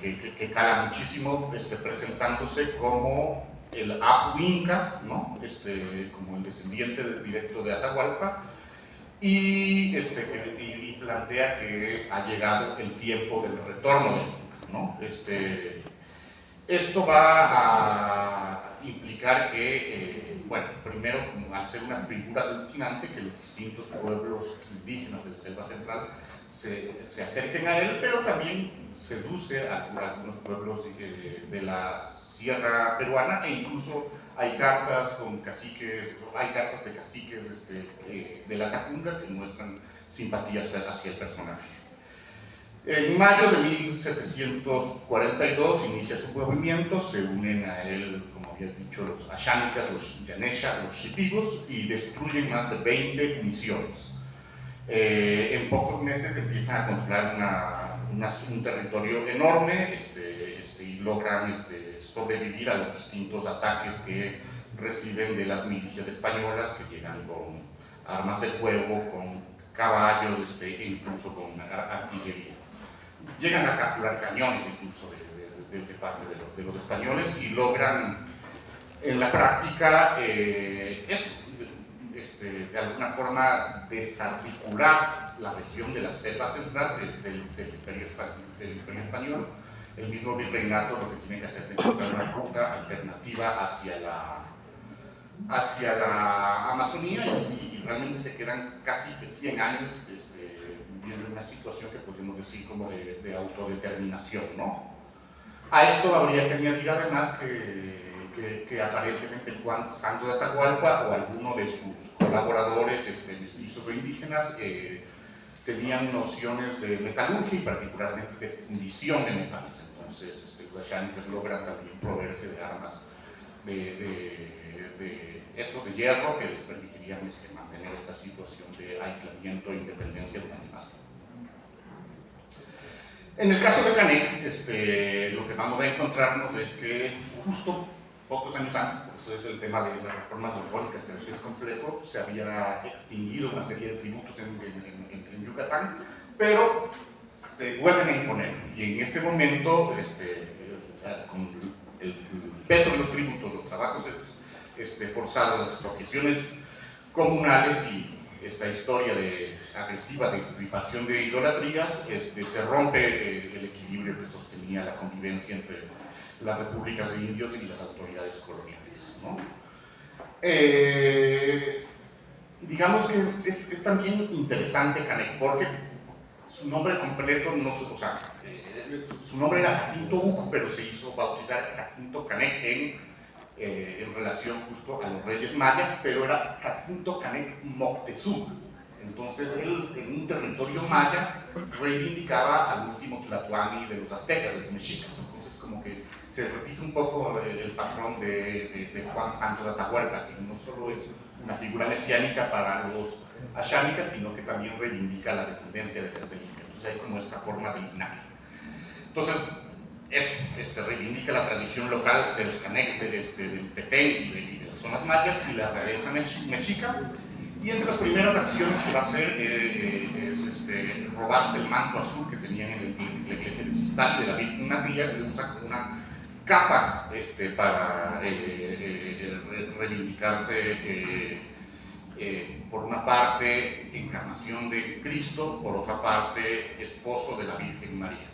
Speaker 4: que cala muchísimo, presentándose como el Apu Inca, ¿no? Como el descendiente directo de Atahualpa, y plantea que ha llegado el tiempo del retorno del Inca, ¿no? Esto va a implicar que, bueno, primero, al ser una figura aglutinante, que los distintos pueblos indígenas de la selva central se acerquen a él, pero también seduce a algunos pueblos de la sierra peruana, e incluso hay cartas con caciques, hay cartas de caciques de la Cacunga que muestran simpatía hacia el personaje. En mayo de 1742 inicia su movimiento, se unen a él, como había dicho, los Ashánicas, los Yanesha, los Shipigos, y destruyen más de 20 misiones. En pocos meses empiezan a controlar un territorio enorme y logran sobrevivir a los distintos ataques que reciben de las milicias españolas, que llegan con armas de fuego, con caballos e incluso con artillería. Llegan a capturar cañones incluso de parte de los españoles y logran en la práctica eso, de alguna forma desarticular la región de la selva central del Imperio Español. El mismo virreinato lo que tiene que hacer es encontrar una ruta alternativa hacia la Amazonía y realmente se quedan casi que 100 años viviendo una situación que podemos decir como de autodeterminación, ¿no? A esto habría que añadir además que aparentemente Juan Santos de Atahualpa o alguno de sus colaboradores mestizos o indígenas tenían nociones de metalurgia y particularmente de fundición de metales. Entonces los Ashánicas logran también proveerse de armas de hierro que les permitirían mantener esta situación de aislamiento e independencia durante más tiempo. En el caso de Canek, lo que vamos a encontrarnos es que justo pocos años antes, por eso es el tema de las reformas borbónicas, que a veces es complejo, se había extinguido una serie de tributos en Yucatán, pero se vuelven a imponer. Y en ese momento, con el peso de los tributos, los trabajos forzados, las expropiaciones comunales y esta historia agresiva de extirpación de idolatrías, se rompe el equilibrio que sostenía la convivencia entre las repúblicas de indios y las autoridades coloniales, ¿no? Digamos que es también interesante Canek, porque su nombre completo, su nombre era Jacinto Uco, pero se hizo bautizar Jacinto Canek en relación justo a los reyes mayas, pero era Jacinto Canek Moctezuma. Entonces él, en un territorio maya, reivindicaba al último Tlatoani de los aztecas, de los mexicas. Entonces como que se repite un poco el patrón de Juan Santos de Atahualpa, que no solo es una figura mesiánica para los ashánicas, sino que también reivindica la descendencia de Felipe. Entonces hay como esta forma de linaje. Entonces, eso, reivindica la tradición local de los Canek, del Petén y de las zonas mayas y la realeza mexica. Y entre las primeras acciones que va a hacer es robarse el manto azul que tenían en la iglesia de Sistal de la Virgen María, que usa como una capa para reivindicarse por una parte encarnación de Cristo, por otra parte esposo de la Virgen María.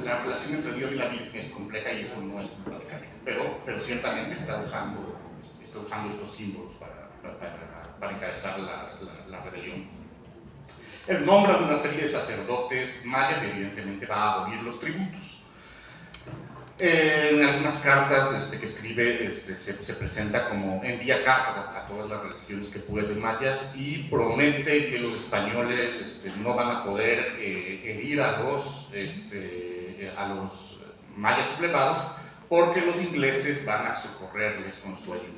Speaker 4: La relación entre Dios y la Virgen es compleja y eso no es culpa de Canek, pero ciertamente está usando estos símbolos para encabezar la rebelión. Él nombra una serie de sacerdotes mayas y evidentemente va a abolir los tributos. En algunas cartas que escribe se presenta como envía cartas a todas las religiones que pueden mayas y promete que los españoles no van a poder herir a los mayas sublevados porque los ingleses van a socorrerles con su ayuda.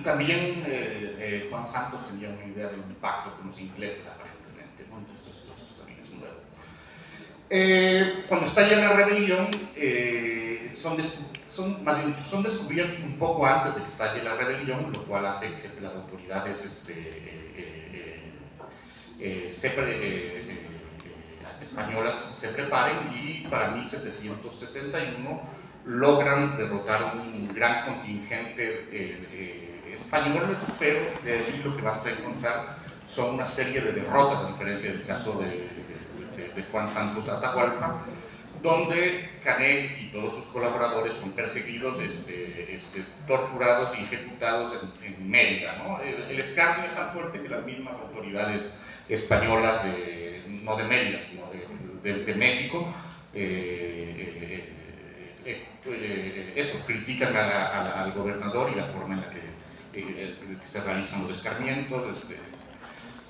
Speaker 4: También Juan Santos tenía una idea de un pacto con los ingleses aparentemente, ¿no? Esto también es nuevo. Cuando estalla la rebelión, son descubiertos un poco antes de que estalle la rebelión, lo cual hace que las autoridades españolas se preparen, y para 1761 logran derrotar un gran contingente español, pero de allí lo que vas a encontrar son una serie de derrotas, a diferencia del caso de Juan Santos Atahualpa, donde Canek y todos sus colaboradores son perseguidos, torturados y ejecutados en Mérida, ¿no? El escarnio es tan fuerte que las mismas autoridades españolas, no de Mérida, sino de México, critican al gobernador y la forma en la que se realizan los escarmientos,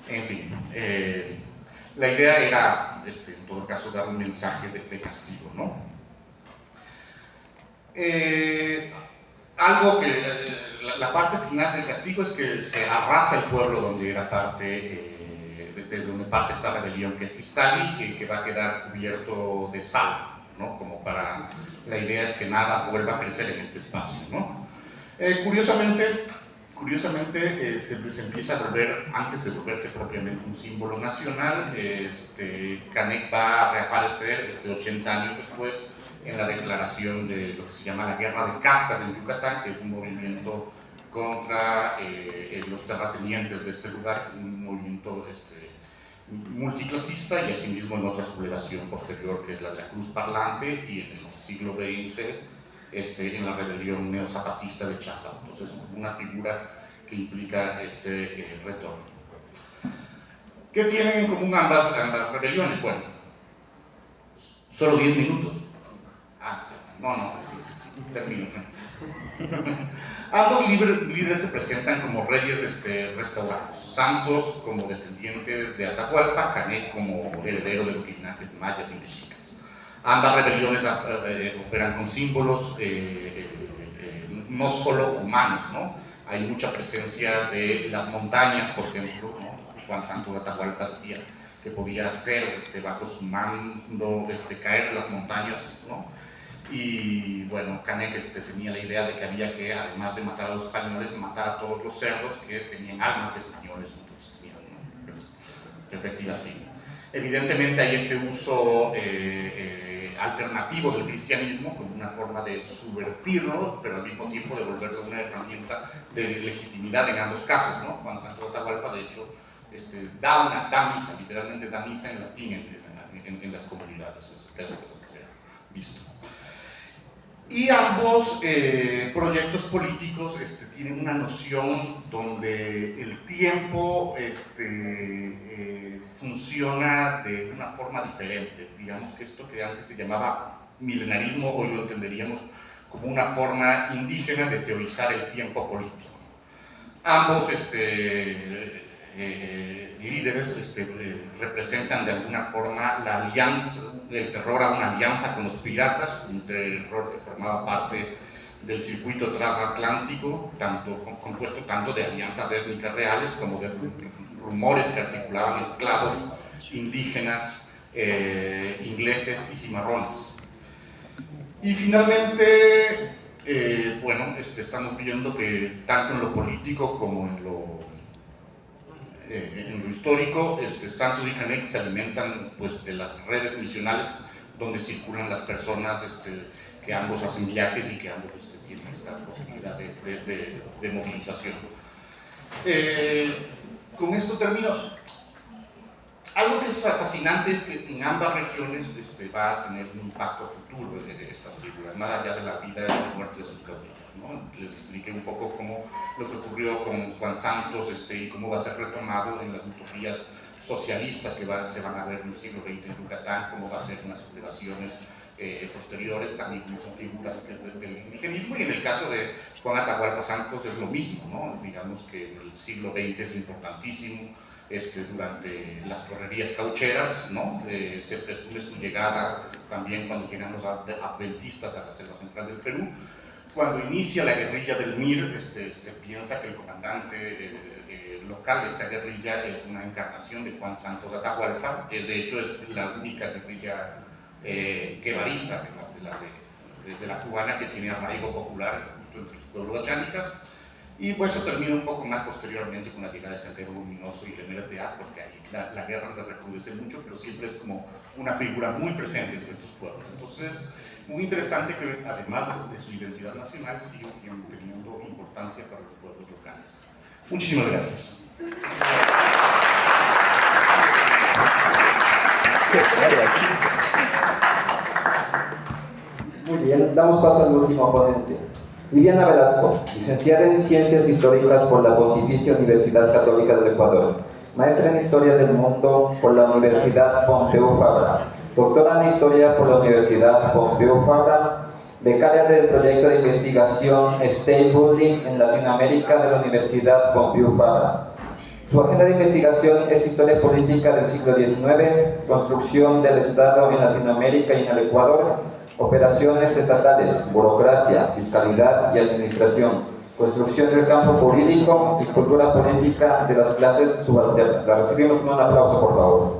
Speaker 4: en fin. La idea era, en todo caso, dar un mensaje de castigo, ¿no? Algo que la parte final del castigo es que se arrasa el pueblo donde era parte, de donde parte esta rebelión, que es Iztali, que va a quedar cubierto de sal, ¿no? Como para, la idea es que nada vuelva a crecer en este espacio, ¿no? Curiosamente se empieza a volver, antes de volverse propiamente un símbolo nacional, Canek va a reaparecer 80 años después en la declaración de lo que se llama la Guerra de Castas en Yucatán, que es un movimiento contra los terratenientes de este lugar, un movimiento multiclasista, y asimismo en otra sublevación posterior, que es la de la Cruz Parlante, y en el siglo XX en la rebelión neozapatista de Chiapas. Entonces, una figura que implica retorno. ¿Qué tienen en común ambas rebeliones? Bueno, solo 10 minutos. Sí, termino. Ambos líderes se presentan como reyes restaurados, Santos como descendiente de Atahualpa, Canek como heredero de los linajes mayas y mexicas. Ambas rebeliones operan con símbolos no solo humanos, ¿no? Hay mucha presencia de las montañas, por ejemplo, ¿no? Juan Santos Atahualpa decía que podía hacer bajo su mando caer las montañas, ¿no? Y bueno, Canek tenía la idea de que había que, además de matar a los españoles, matar a todos los cerdos que tenían almas de españoles, entonces tenían una perspectiva así. Evidentemente hay este uso alternativo del cristianismo como una forma de subvertirlo, pero al mismo tiempo de volverlo una herramienta de legitimidad en ambos casos, ¿no? Juan Santos Atahualpa, de hecho, da misa, literalmente da misa en latín en las comunidades, es de las cosas que se ha visto. Y ambos proyectos políticos tienen una noción donde el tiempo funciona de una forma diferente. Digamos que esto que antes se llamaba milenarismo, hoy lo entenderíamos como una forma indígena de teorizar el tiempo político. Ambos líderes representan de alguna forma la alianza, el terror a una alianza con los piratas, un terror que formaba parte del circuito transatlántico, compuesto tanto de alianzas étnicas reales como de rumores que articulaban esclavos indígenas, ingleses y cimarrones. Y finalmente, estamos viendo que tanto en lo político como en lo histórico, Santos y Canek se alimentan de las redes misionales donde circulan las personas que ambos hacen viajes y que ambos tienen esta posibilidad de movilización. Con esto termino. Algo que es fascinante es que en ambas regiones va a tener un impacto futuro de estas figuras, más allá de la vida y la muerte de sus caudillos, ¿no? Les expliqué un poco cómo lo que ocurrió con Juan Santos y cómo va a ser retomado en las utopías socialistas que se van a ver en el siglo XX en Yucatán, cómo va a ser en las sublevaciones posteriores, también como son figuras del indigenismo, y en el caso de Juan Atahualpa Santos es lo mismo, ¿no? Digamos que en el siglo XX es importantísimo. Durante las correrías caucheras, ¿no? Se presume su llegada también cuando llegan los adventistas a la selva central del Perú. Cuando inicia la guerrilla del MIR, se piensa que el comandante local. Esta guerrilla es una encarnación de Juan Santos Atahualpa, que de hecho es la única guerrilla guevarista de la cubana que tiene arraigo popular justo entre los pueblos chánicas. Y pues eso termina un poco más posteriormente con la llegada de Sendero Luminoso y el MRTA, porque ahí la guerra se recrudece mucho, pero siempre es como una figura muy presente entre estos pueblos. Entonces, muy interesante que además de su identidad nacional, sigue teniendo importancia para los pueblos locales. Muchísimas gracias.
Speaker 6: Muy bien, damos paso al último ponente. Viviana Velasco, licenciada en Ciencias Históricas por la Pontificia Universidad Católica del Ecuador, maestra en Historia del Mundo por la Universidad Pompeu Fabra, doctora en Historia por la Universidad Pompeu Fabra, becaria del proyecto de investigación State Building en Latinoamérica de la Universidad Pompeu Fabra. Su agenda de investigación es Historia Política del siglo XIX, Construcción del Estado en Latinoamérica y en el Ecuador, Operaciones estatales, burocracia, fiscalidad y administración, construcción del campo político y cultura política de las clases subalternas. La recibimos con un aplauso, por favor.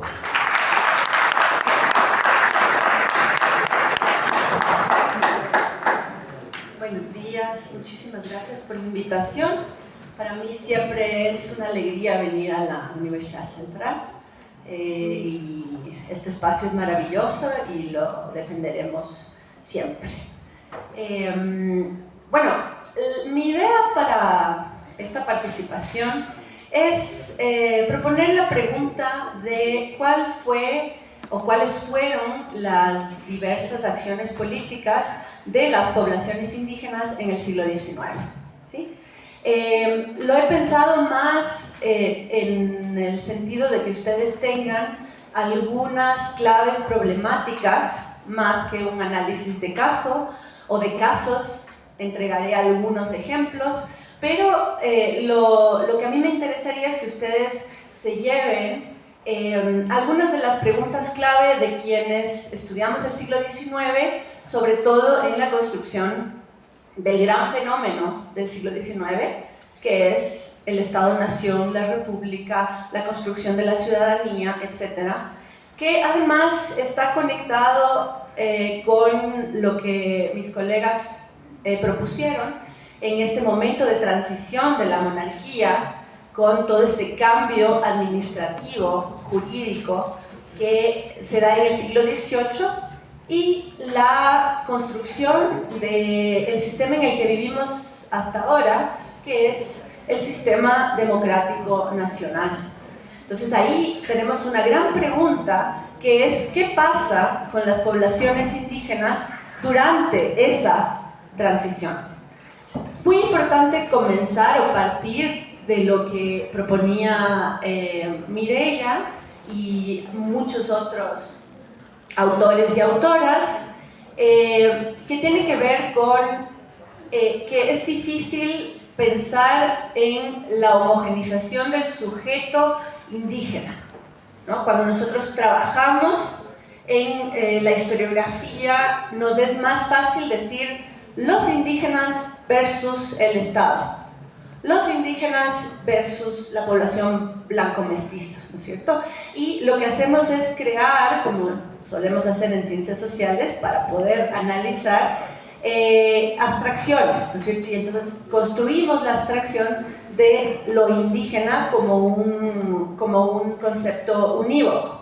Speaker 5: Buenos días, muchísimas gracias por la invitación. Para mí siempre es una alegría venir a la Universidad Central. Y este espacio es maravilloso y lo defenderemos siempre. Bueno, mi idea para esta participación es proponer la pregunta de cuál fue o cuáles fueron las diversas acciones políticas de las poblaciones indígenas en el siglo XIX. ¿Sí? Lo he pensado más en el sentido de que ustedes tengan algunas claves problemáticas más que un análisis de caso o de casos. Entregaré algunos ejemplos, pero lo que a mí me interesaría es que ustedes se lleven algunas de las preguntas clave de quienes estudiamos el siglo XIX, sobre todo en la construcción del gran fenómeno del siglo XIX, que es el Estado-Nación, la República, la construcción de la ciudadanía, etc., que además está conectado con lo que mis colegas propusieron en este momento de transición de la monarquía, con todo este cambio administrativo, jurídico, que se da en el siglo XVIII, y la construcción del sistema en el que vivimos hasta ahora, que es el sistema democrático nacional. Entonces ahí tenemos una gran pregunta, que es ¿qué pasa con las poblaciones indígenas durante esa transición? Es muy importante comenzar o partir de lo que proponía Mireia y muchos otros autores y autoras, que tiene que ver con que es difícil pensar en la homogenización del sujeto indígena, ¿no? Cuando nosotros trabajamos en la historiografía, nos es más fácil decir los indígenas versus el Estado, los indígenas versus la población blanco-mestiza, ¿no es cierto? Y lo que hacemos es crear, como solemos hacer en ciencias sociales, para poder analizar abstracciones, ¿no es cierto? Y entonces construimos la abstracción de lo indígena como un concepto unívoco.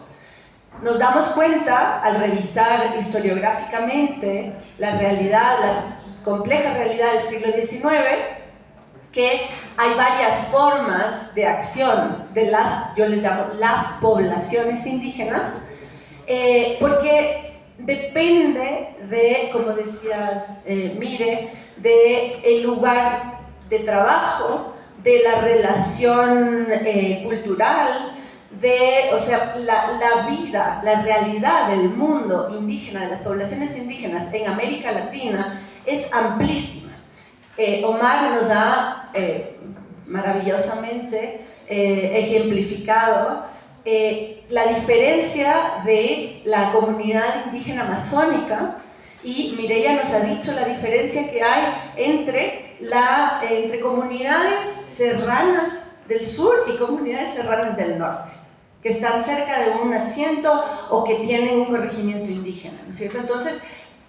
Speaker 5: Nos damos cuenta, al revisar historiográficamente la realidad, la compleja realidad del siglo XIX, que hay varias formas de acción de yo les llamo las poblaciones indígenas, porque depende de, como decías, Mire, del lugar de trabajo, de la relación cultural, o sea, la vida, la realidad del mundo indígena, de las poblaciones indígenas en América Latina es amplísima. Omar nos ha maravillosamente ejemplificado la diferencia de la comunidad indígena amazónica, y Mireia nos ha dicho la diferencia que hay entre comunidades serranas del sur y comunidades serranas del norte, que están cerca de un asiento o que tienen un corregimiento indígena, ¿no es cierto? Entonces,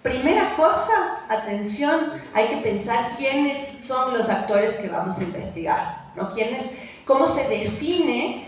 Speaker 5: primera cosa, atención, hay que pensar quiénes son los actores que vamos a investigar, ¿no? Cómo se define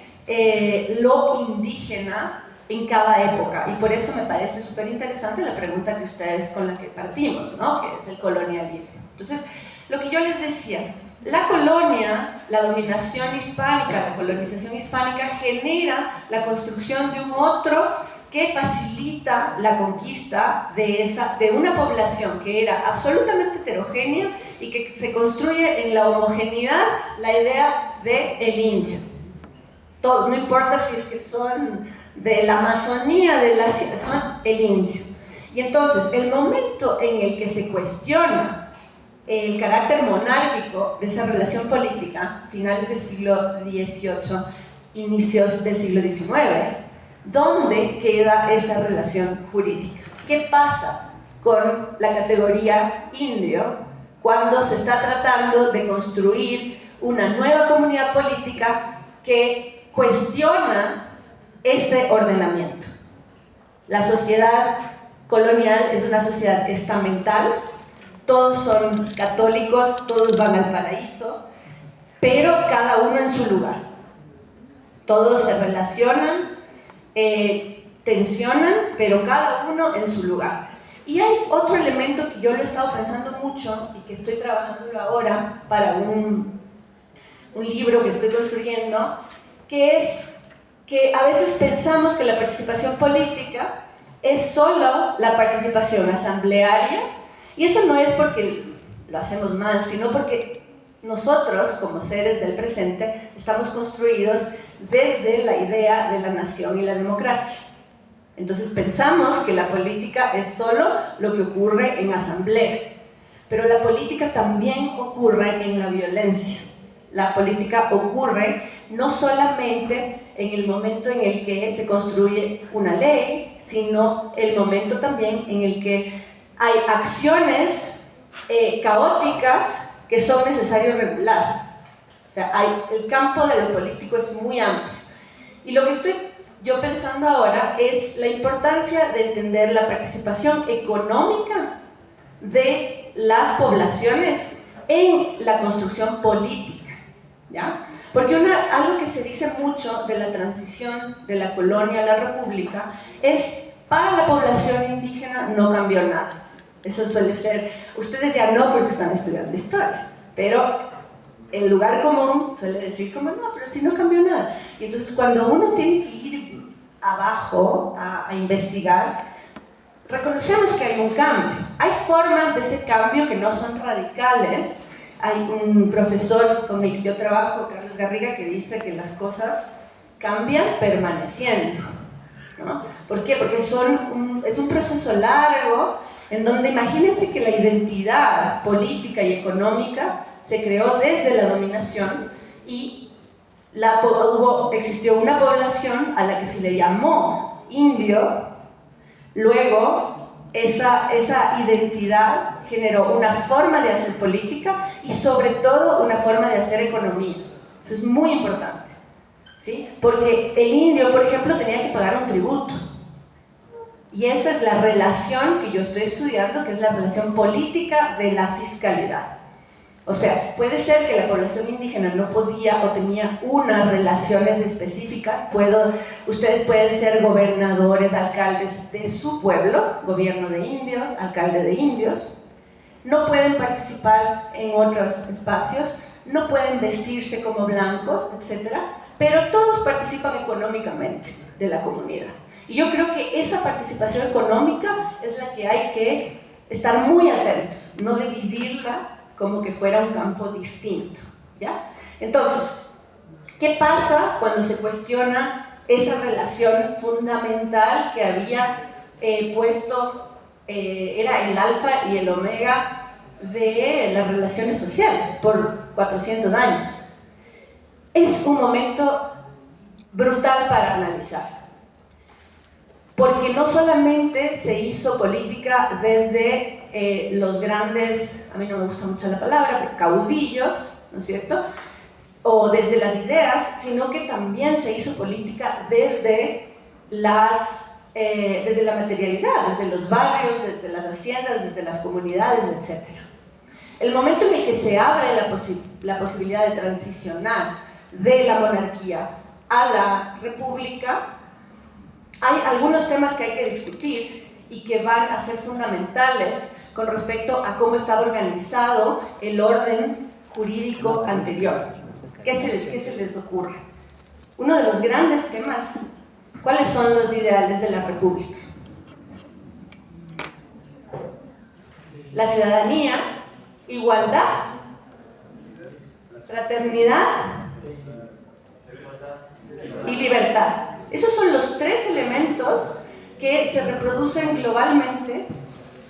Speaker 5: lo indígena en cada época, y por eso me parece súper interesante la pregunta que ustedes con la que partimos, ¿no? Que es el colonialismo. Entonces, lo que yo les decía, la colonia, la dominación hispánica, la colonización hispánica genera la construcción de un otro que facilita la conquista de una población que era absolutamente heterogénea y que se construye en la homogeneidad la idea del indio. Todos, no importa si es que son de la Amazonía, son el indio. Y entonces, el momento en el que se cuestiona el carácter monárquico de esa relación política, finales del siglo XVIII, inicios del siglo XIX, ¿dónde queda esa relación jurídica? ¿Qué pasa con la categoría indio cuando se está tratando de construir una nueva comunidad política que cuestiona ese ordenamiento? La sociedad colonial es una sociedad estamental, todos son católicos, todos van al paraíso, pero cada uno en su lugar. Todos se relacionan, tensionan, pero cada uno en su lugar. Y hay otro elemento que yo lo he estado pensando mucho y que estoy trabajando ahora para un libro que estoy construyendo, que es que a veces pensamos que la participación política es solo la participación asamblearia, y eso no es porque lo hacemos mal, sino porque nosotros, como seres del presente, estamos construidos desde la idea de la nación y la democracia. Entonces pensamos que la política es solo lo que ocurre en asamblea, pero la política también ocurre en la violencia. La política ocurre no solamente en el momento en el que se construye una ley, sino el momento también en el que hay acciones caóticas que son necesarios regular. O sea, el campo de lo político es muy amplio. Y lo que estoy yo pensando ahora es la importancia de entender la participación económica de las poblaciones en la construcción política, ¿ya? Porque algo que se dice mucho de la transición de la colonia a la república es, para la población indígena no cambió nada. Eso suele ser, ustedes ya no porque están estudiando historia, pero el lugar común suele decir como no, pero si no cambió nada. Y entonces cuando uno tiene que ir abajo a investigar, reconocemos que hay un cambio. Hay formas de ese cambio que no son radicales. Hay un profesor con el que yo trabajo, Carlos Garriga, que dice que las cosas cambian permaneciendo, ¿no? ¿Por qué? Porque es un proceso largo en donde imagínense que la identidad política y económica se creó desde la dominación y existió una población a la que se le llamó indio. Luego esa identidad generó una forma de hacer política y sobre todo una forma de hacer economía. Eso es muy importante, ¿sí? Porque el indio, por ejemplo, tenía que pagar un tributo. Y esa es la relación que yo estoy estudiando, que es la relación política de la fiscalidad. O sea, puede ser que la población indígena no podía o tenía unas relaciones específicas. Ustedes pueden ser gobernadores, alcaldes de su pueblo, gobierno de indios, alcalde de indios. No pueden participar en otros espacios, no pueden vestirse como blancos, etc. Pero todos participan económicamente de la comunidad. Y yo creo que esa participación económica es la que hay que estar muy atentos, no dividirla como que fuera un campo distinto, ¿ya? Entonces, ¿qué pasa cuando se cuestiona esa relación fundamental que había puesto, era el alfa y el omega de las relaciones sociales por 400 años? Es un momento brutal para analizar. Porque no solamente se hizo política desde los grandes, a mí no me gusta mucho la palabra, pero caudillos, ¿no es cierto? o desde las ideas, sino que también se hizo política desde la materialidad, desde los barrios, desde las haciendas, desde las comunidades, etc. El momento en el que se abre la posibilidad de transicionar de la monarquía a la república, hay algunos temas que hay que discutir y que van a ser fundamentales con respecto a cómo estaba organizado el orden jurídico anterior. ¿Qué se les ocurre? Uno de los grandes temas, ¿cuáles son los ideales de la república? La ciudadanía, igualdad, fraternidad y libertad. Esos son los tres elementos que se reproducen globalmente,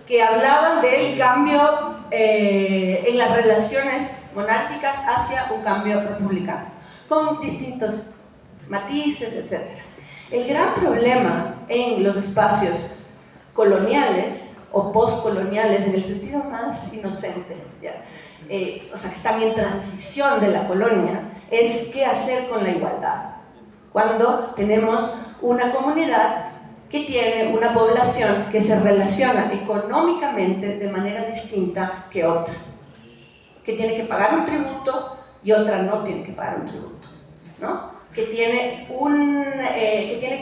Speaker 5: que hablaban del cambio en las relaciones monárquicas hacia un cambio republicano, con distintos matices, etc. El gran problema en los espacios coloniales o postcoloniales, en el sentido más inocente, o sea, que están en transición de la colonia, es qué hacer con la igualdad. Cuando tenemos una comunidad que tiene una población que se relaciona económicamente de manera distinta que otra, que tiene que pagar un tributo y otra no tiene que pagar un tributo, ¿no? Que tiene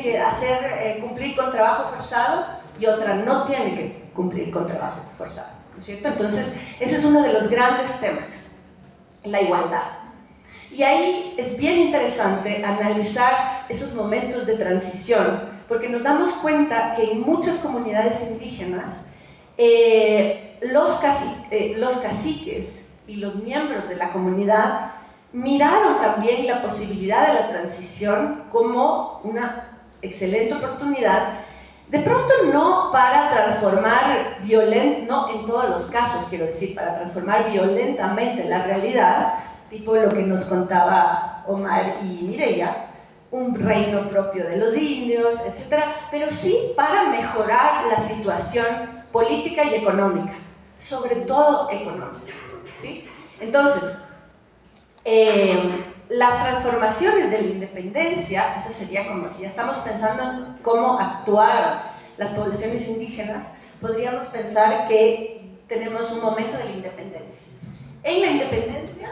Speaker 5: que hacer cumplir con trabajo forzado y otra no tiene que cumplir con trabajo forzado, ¿no es cierto? Entonces, ese es uno de los grandes temas, la igualdad. Y ahí es bien interesante analizar esos momentos de transición, porque nos damos cuenta que en muchas comunidades indígenas los caciques y los miembros de la comunidad miraron también la posibilidad de la transición como una excelente oportunidad, de pronto no para transformar no en todos los casos, quiero decir, para transformar violentamente la realidad, tipo lo que nos contaba Omar y Mireia, un reino propio de los indios, etc., pero sí para mejorar la situación política y económica, sobre todo económica, ¿sí? Entonces, las transformaciones de la independencia, esa sería como si ya estamos pensando en cómo actuaron las poblaciones indígenas, podríamos pensar que tenemos un momento de la independencia. En la independencia,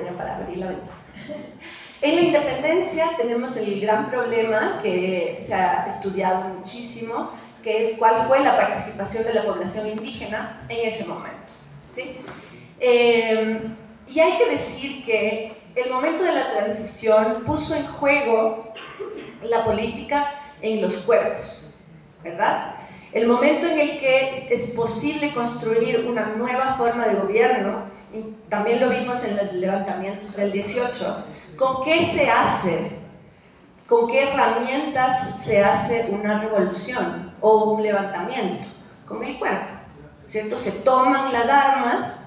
Speaker 5: era para abrir la ventana. En la independencia tenemos el gran problema que se ha estudiado muchísimo, que es cuál fue la participación de la población indígena en ese momento, ¿sí? Y hay que decir que el momento de la transición puso en juego la política en los cuerpos, ¿verdad? El momento en el que es posible construir una nueva forma de gobierno, y también lo vimos en los levantamientos del 18, ¿con qué se hace? ¿Con qué herramientas se hace una revolución o un levantamiento? Con el cuerpo, ¿cierto? Se toman las armas,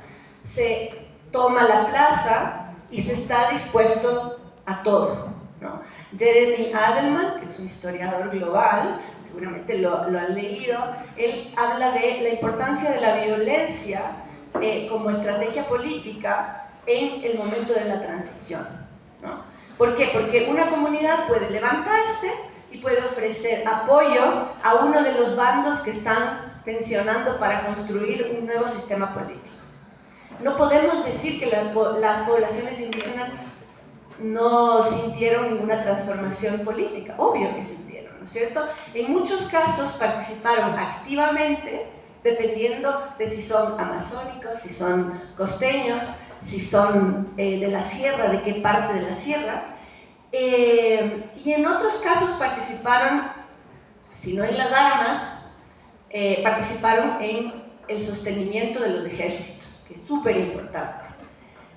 Speaker 5: se toma la plaza y se está dispuesto a todo, ¿no? Jeremy Adelman, que es un historiador global, seguramente lo han leído, él habla de la importancia de la violencia como estrategia política en el momento de la transición, ¿no? ¿Por qué? Porque una comunidad puede levantarse y puede ofrecer apoyo a uno de los bandos que están tensionando para construir un nuevo sistema político. No podemos decir que las poblaciones indígenas no sintieron ninguna transformación política, obvio que sintieron, ¿no es cierto? En muchos casos participaron activamente, dependiendo de si son amazónicos, si son costeños, si son de la sierra, de qué parte de la sierra, y en otros casos participaron, si no en las armas, participaron en el sostenimiento de los ejércitos, que es súper importante,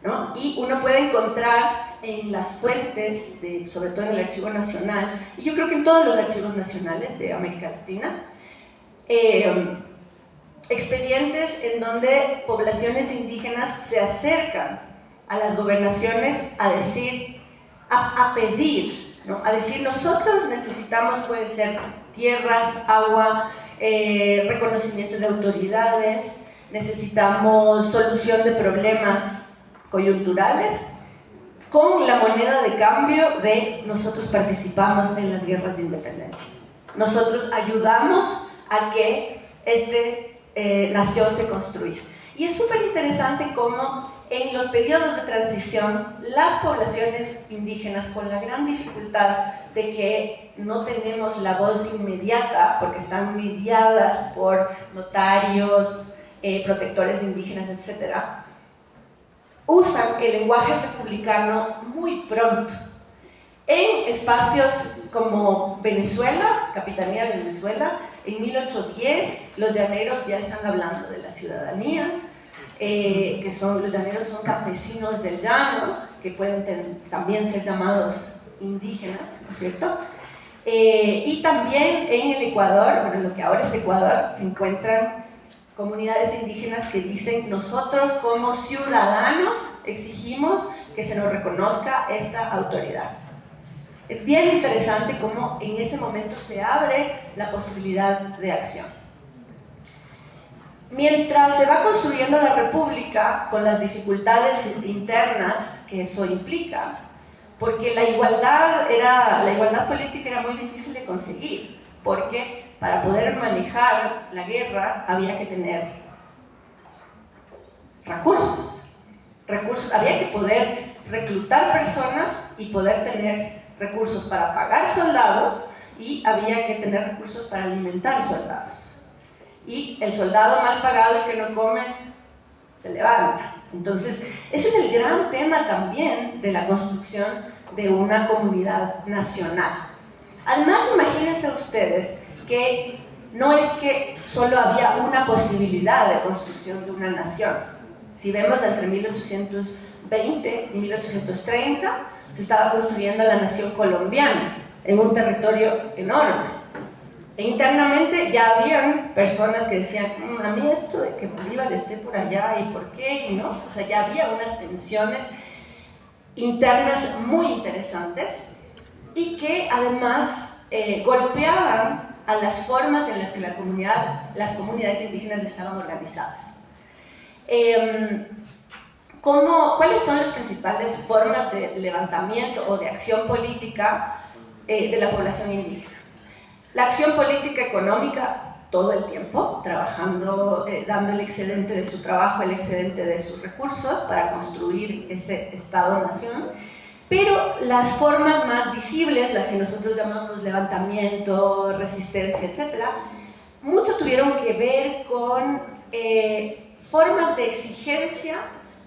Speaker 5: ¿no? Y uno puede encontrar en las fuentes, sobre todo en el Archivo Nacional, y yo creo que en todos los archivos nacionales de América Latina, expedientes en donde poblaciones indígenas se acercan a las gobernaciones a decir, a pedir, ¿no? A decir, nosotros necesitamos, puede ser tierras, agua, reconocimiento de autoridades, necesitamos solución de problemas coyunturales, con la moneda de cambio de nosotros participamos en las guerras de independencia. Nosotros ayudamos a que nación se construya. Y es súper interesante cómo en los periodos de transición las poblaciones indígenas, con la gran dificultad de que no tenemos la voz inmediata, porque están mediadas por notarios, protectores de indígenas, etc., usan el lenguaje republicano muy pronto. En espacios como Venezuela, Capitanía de Venezuela, en 1810 los llaneros ya están hablando de la ciudadanía, los llaneros son campesinos del llano, que pueden también ser llamados indígenas, ¿no es cierto? Y también en el Ecuador, bueno, lo que ahora es Ecuador, se encuentran comunidades indígenas que dicen: nosotros como ciudadanos exigimos que se nos reconozca esta autoridad. Es bien interesante cómo en ese momento se abre la posibilidad de acción. Mientras se va construyendo la República, con las dificultades internas que eso implica, porque la igualdad política era muy difícil de conseguir, porque para poder manejar la guerra había que tener recursos, había que poder reclutar personas y poder tener recursos para pagar soldados, y había que tener recursos para alimentar soldados. Y el soldado mal pagado y que no come se levanta. Entonces, ese es el gran tema también de la construcción de una comunidad nacional. Además, imagínense ustedes que no es que solo había una posibilidad de construcción de una nación. Si vemos entre 1820 y 1830, se estaba construyendo la nación colombiana en un territorio enorme. E internamente ya habían personas que decían: a mí esto de que Bolívar esté por allá, ¿y por qué? ¿No? O sea, ya había unas tensiones internas muy interesantes, y que además golpeaban a las formas en las que las comunidades indígenas estaban organizadas. ¿Cuáles son las principales formas de levantamiento o de acción política de la población indígena? La acción política económica, todo el tiempo, trabajando, dando el excedente de su trabajo, el excedente de sus recursos para construir ese Estado-nación. Pero las formas más visibles, las que nosotros llamamos levantamiento, resistencia, etc., mucho tuvieron que ver con formas de exigencia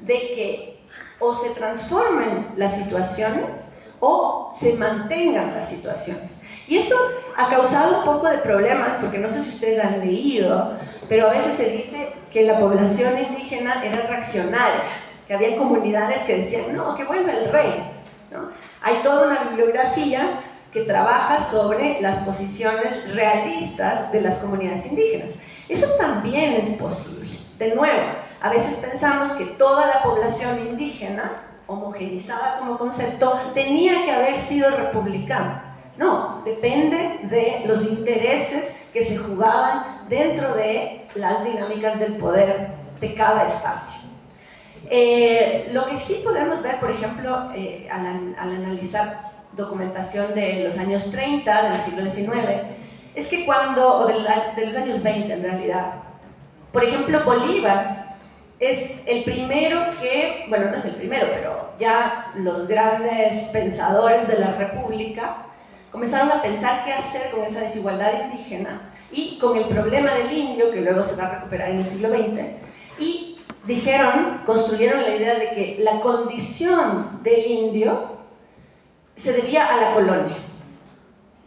Speaker 5: de que o se transformen las situaciones o se mantengan las situaciones. Y eso ha causado un poco de problemas, porque no sé si ustedes han leído, pero a veces se dice que la población indígena era reaccionaria, que había comunidades que decían: no, que vuelva el rey, ¿no? Hay toda una bibliografía que trabaja sobre las posiciones realistas de las comunidades indígenas. Eso también es posible. De nuevo, a veces pensamos que toda la población indígena, homogenizada como concepto, tenía que haber sido republicana. No, depende de los intereses que se jugaban dentro de las dinámicas del poder de cada espacio. Lo que sí podemos ver, por ejemplo, al analizar documentación de los años 30, del siglo XIX, es que o de los años 20 en realidad, por ejemplo, Bolívar es el primero que, bueno, no es el primero, pero ya los grandes pensadores de la República comenzaron a pensar qué hacer con esa desigualdad indígena y con el problema del indio, que luego se va a recuperar en el siglo XX, y construyeron la idea de que la condición del indio se debía a la colonia.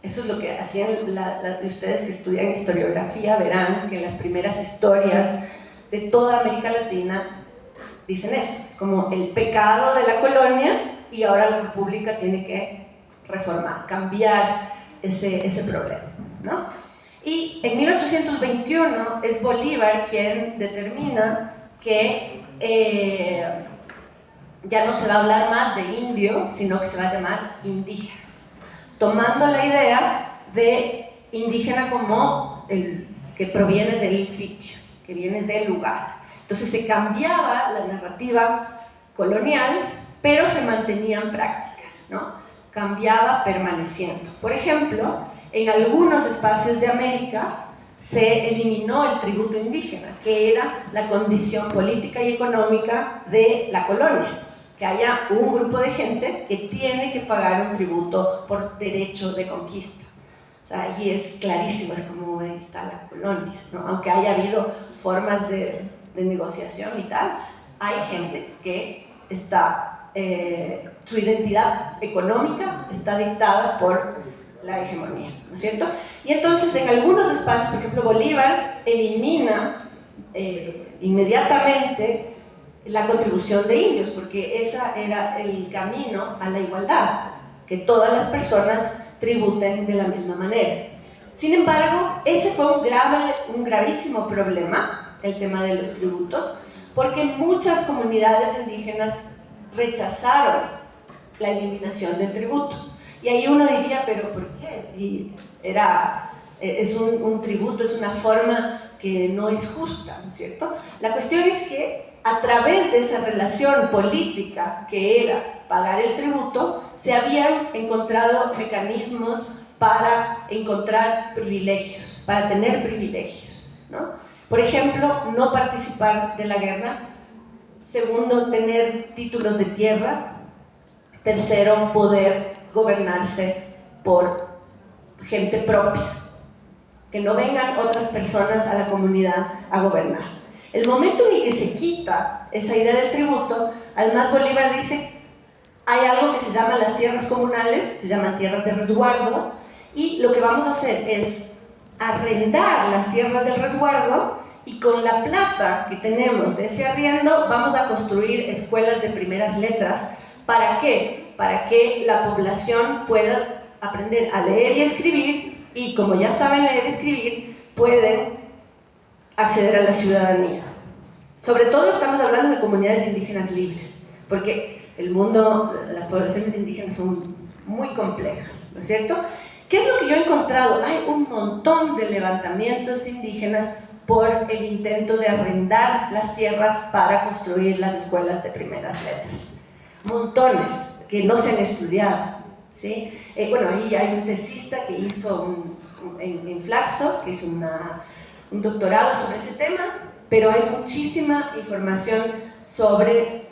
Speaker 5: Eso es lo que hacían ustedes que estudian historiografía, verán que las primeras historias de toda América Latina dicen eso. Es como el pecado de la colonia, y ahora la República tiene que reformar, cambiar ese problema, ¿no? Y en 1821 es Bolívar quien determina que ya no se va a hablar más de indio, sino que se va a llamar indígenas, tomando la idea de indígena como el que proviene del sitio, que viene del lugar. Entonces se cambiaba la narrativa colonial, pero se mantenían prácticas, ¿no? Cambiaba permaneciendo. Por ejemplo, en algunos espacios de América se eliminó el tributo indígena, que era la condición política y económica de la colonia, que haya un grupo de gente que tiene que pagar un tributo por derecho de conquista. O sea, y es clarísimo, es como está la colonia, ¿no? Aunque haya habido formas de negociación y tal, hay gente que está, su identidad económica está dictada por la hegemonía, ¿no es cierto? Y entonces en algunos espacios, por ejemplo Bolívar elimina inmediatamente la contribución de indios, porque ese era el camino a la igualdad, que todas las personas tributen de la misma manera. Sin embargo, ese fue un gravísimo problema, el tema de los tributos, porque muchas comunidades indígenas rechazaron la eliminación del tributo. Y ahí uno diría, ¿pero por qué? Si es un tributo, es una forma que no es justa, ¿no es cierto? La cuestión es que a través de esa relación política que era pagar el tributo, se habían encontrado mecanismos para encontrar privilegios, para tener privilegios, ¿no? Por ejemplo, no participar de la guerra. Segundo, tener títulos de tierra. Tercero, poder gobernarse por gente propia, que no vengan otras personas a la comunidad a gobernar. El momento en el que se quita esa idea del tributo, además Bolívar dice, hay algo que se llama las tierras comunales, se llaman tierras de resguardo, y lo que vamos a hacer es arrendar las tierras del resguardo, y con la plata que tenemos de ese arriendo vamos a construir escuelas de primeras letras. ¿Para qué? Para que la población pueda aprender a leer y escribir, y como ya saben leer y escribir, pueden acceder a la ciudadanía. Sobre todo estamos hablando de comunidades indígenas libres, porque el mundo, las poblaciones indígenas son muy complejas, ¿no es cierto? ¿Qué es lo que yo he encontrado? Hay un montón de levantamientos indígenas por el intento de arrendar las tierras para construir las escuelas de primeras letras. Montones que no se han estudiado, ¿sí? Bueno, ahí hay un tesista que hizo en Flaxo, que hizo un doctorado sobre ese tema, pero hay muchísima información sobre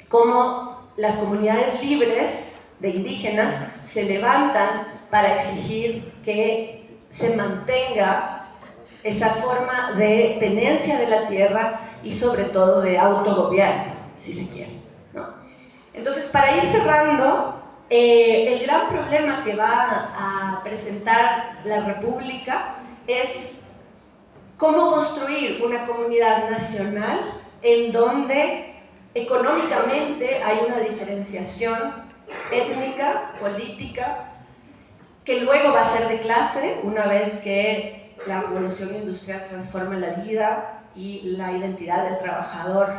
Speaker 5: cómo las comunidades libres de indígenas se levantan para exigir que se mantenga esa forma de tenencia de la tierra y sobre todo de autogobierno, si se quiere, ¿no? Entonces, para ir cerrando, el gran problema que va a presentar la República es cómo construir una comunidad nacional en donde económicamente hay una diferenciación étnica, política, que luego va a ser de clase una vez que la revolución industrial transforma la vida y la identidad del trabajador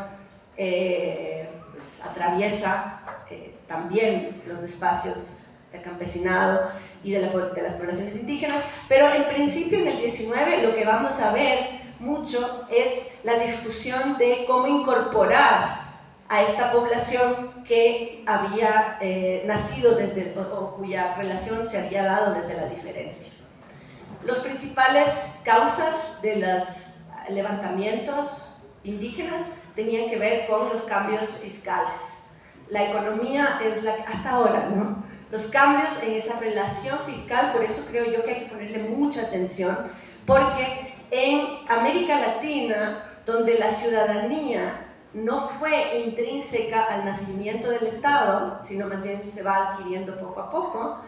Speaker 5: pues, atraviesa también los espacios del campesinado y de las poblaciones indígenas, pero en principio en el 19 lo que vamos a ver mucho es la discusión de cómo incorporar a esta población que había nacido o cuya relación se había dado desde la diferencia. Las principales causas de los levantamientos indígenas tenían que ver con los cambios fiscales. La economía es hasta ahora, ¿no? Los cambios en esa relación fiscal, por eso creo yo que hay que ponerle mucha atención, porque en América Latina, donde la ciudadanía no fue intrínseca al nacimiento del Estado, sino más bien se va adquiriendo poco a poco,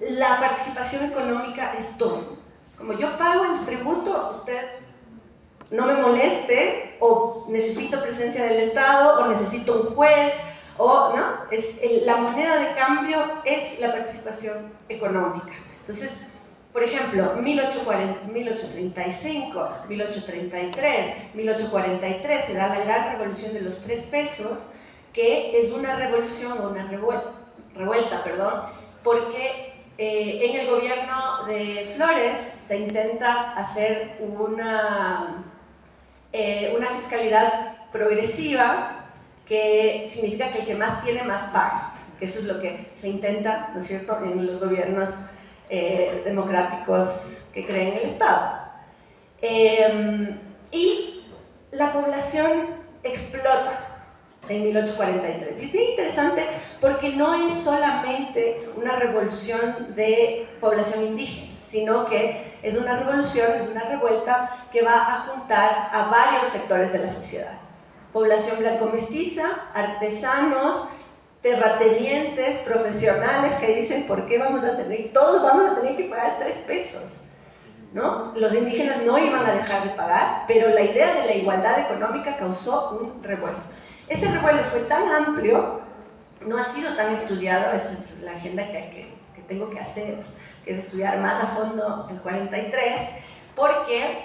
Speaker 5: la participación económica es todo. Como yo pago el tributo, usted no me moleste, o necesito presencia del Estado, o necesito un juez, o no, la moneda de cambio es la participación económica. Entonces, por ejemplo, 1835, 1833, 1843 se da la gran revolución de los 3 pesos, que es una revolución, o una revuelta, porque en el gobierno de Flores se intenta hacer una fiscalidad progresiva que significa que el que más tiene más paga, que eso es lo que se intenta, ¿no es cierto?, en los gobiernos democráticos que creen el Estado. Y la población explota en 1843. Y es bien interesante porque no es solamente una revolución de población indígena, sino que es una revolución, es una revuelta que va a juntar a varios sectores de la sociedad. Población blanco-mestiza, artesanos, terratenientes, profesionales que dicen, ¿por qué vamos a tener? Todos vamos a tener que pagar 3 pesos. ¿No? Los indígenas no iban a dejar de pagar, pero la idea de la igualdad económica causó un revuelo. Ese revuelo fue tan amplio, no ha sido tan estudiado, esa es la agenda que tengo que hacer, que es estudiar más a fondo el 43, porque,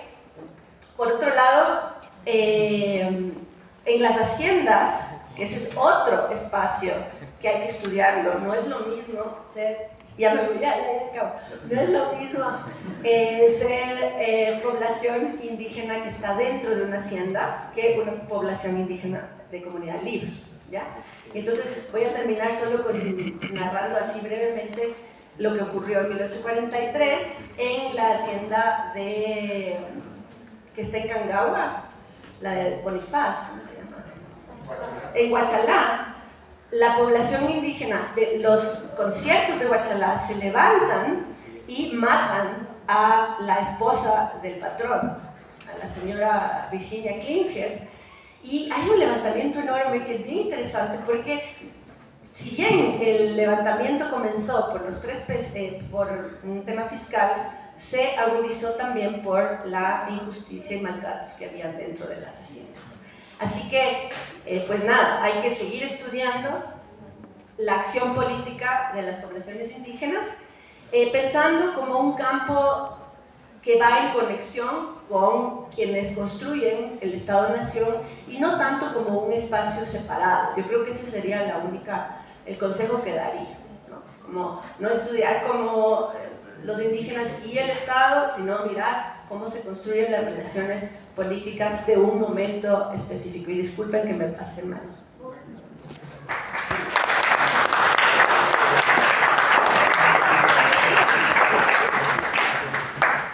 Speaker 5: por otro lado, en las haciendas, que ese es otro espacio que hay que estudiarlo, no es lo mismo ser... Ya acabo. No es lo mismo ser población indígena que está dentro de una hacienda que una población indígena de comunidad libre, ¿ya? Entonces voy a terminar solo narrando así brevemente lo que ocurrió en 1843 en la hacienda que está en Cangagua, la de Bonifaz, ¿cómo se llama? En Huachalá. La población indígena de los conciertos de Huachalá se levantan y matan a la esposa del patrón, a la señora Virginia Klinger, y hay un levantamiento enorme que es bien interesante porque si bien el levantamiento comenzó por los 3 pesos, por un tema fiscal, se agudizó también por la injusticia y maltratos que había dentro de las haciendas. Así que, pues nada, hay que seguir estudiando la acción política de las poblaciones indígenas, pensando como un campo que va en conexión con quienes construyen el Estado-Nación y no tanto como un espacio separado. Yo creo que ese sería el consejo que daría, ¿no? Como no estudiar como los indígenas y el Estado, sino mirar cómo se construyen las relaciones políticas de un momento específico. Y disculpen que me pase mal.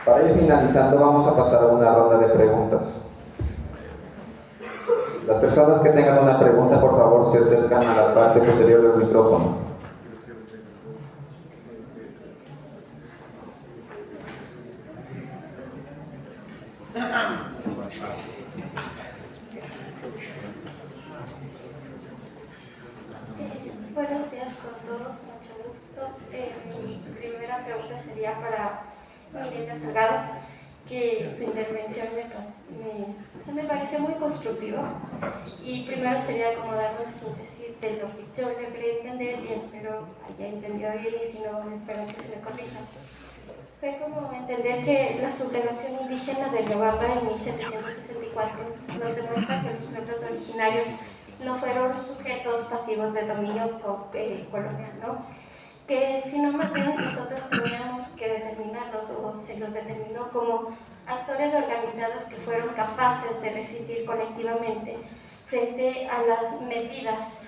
Speaker 6: Para ir finalizando, vamos a pasar a una ronda de preguntas. Las personas que tengan una pregunta, por favor, se acercan a la parte posterior del micrófono.
Speaker 8: Buenos días con todos, mucho gusto. Mi primera pregunta sería para Mireya Salgado, que su intervención me pareció muy constructiva. Y primero sería como dar una síntesis de lo que yo logré entender y espero haya entendido bien y si no, espero que se me corrija. Fue como entender que la sublevación indígena de Riobamba en 1764 nos demuestra que los pueblos originarios no fueron sujetos pasivos de dominio colonial, ¿no? Que sino más bien nosotros teníamos que determinarlos, o se los determinó como actores organizados que fueron capaces de resistir colectivamente frente a las medidas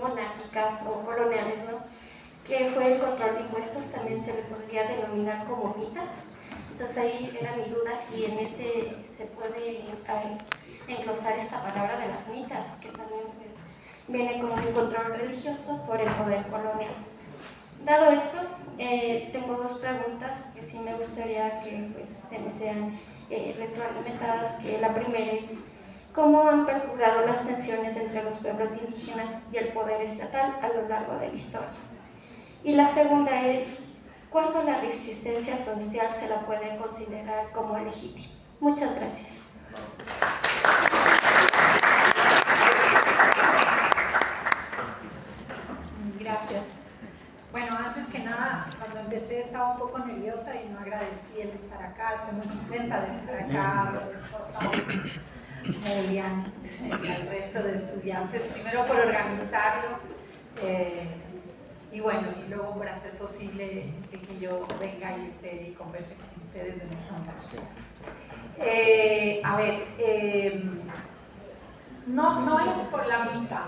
Speaker 8: monárquicas o coloniales, ¿no? Que fue el control de impuestos, también se le podría denominar como mitas. Entonces ahí era mi duda si en se puede englosar esta palabra de las mitas, que también pues, viene con un control religioso por el poder colonial. Dado esto, tengo 2 preguntas que sí me gustaría que pues, se me sean retroalimentadas. Que la primera es, ¿cómo han perdurado las tensiones entre los pueblos indígenas y el poder estatal a lo largo de la historia? Y la segunda es, ¿cuándo la resistencia social se la puede considerar como legítima? Muchas gracias.
Speaker 3: Gracias. Bueno, antes que nada, cuando empecé estaba un poco nerviosa y no agradecí el estar acá. Estoy muy contenta de estar acá, Julián, y al resto de estudiantes, primero por organizarlo y bueno, y luego por hacer posible que yo venga y converse con ustedes en esta universidad. no es por la mitad.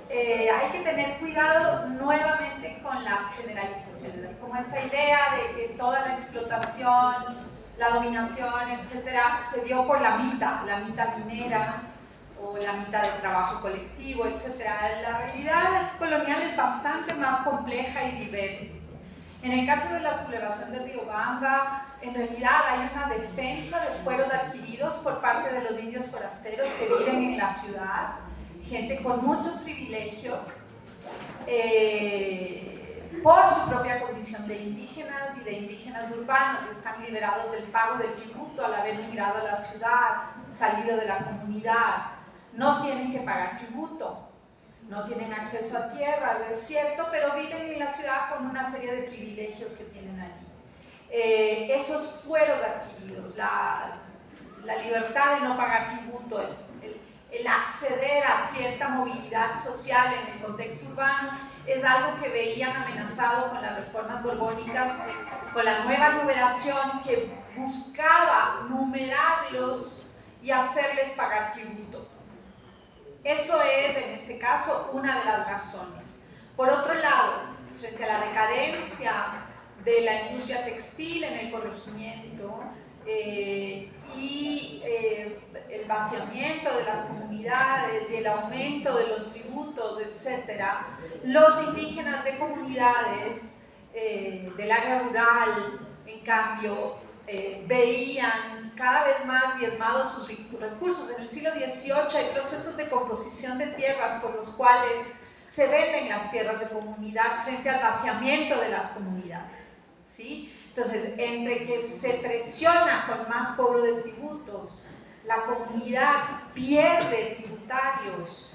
Speaker 3: Hay que tener cuidado nuevamente con las generalizaciones, como esta idea de que toda la explotación, la dominación, etcétera, se dio por la mitad minera o la mitad del trabajo colectivo, etcétera. La realidad colonial es bastante más compleja y diversa. En el caso de la sublevación de Riobamba, en realidad hay una defensa de fueros adquiridos por parte de los indios forasteros que viven en la ciudad, gente con muchos privilegios, por su propia condición de indígenas y de indígenas urbanos, están liberados del pago del tributo al haber migrado a la ciudad, salido de la comunidad, no tienen que pagar tributo. No tienen acceso a tierras, es cierto, pero viven en la ciudad con una serie de privilegios que tienen allí. Esos fueros adquiridos, la libertad de no pagar tributo, el acceder a cierta movilidad social en el contexto urbano, es algo que veían amenazado con las reformas borbónicas, con la nueva numeración que buscaba numerarlos y hacerles pagar tributo. Eso es, en este caso, una de las razones. Por otro lado, frente a la decadencia de la industria textil en el corregimiento y el vaciamiento de las comunidades y el aumento de los tributos, etc., los indígenas de comunidades del área rural, en cambio, veían cada vez más diezmados sus recursos. En el siglo XVIII hay procesos de composición de tierras por los cuales se venden las tierras de comunidad frente al vaciamiento de las comunidades, ¿sí? Entonces, entre que se presiona con más cobro de tributos, la comunidad pierde tributarios,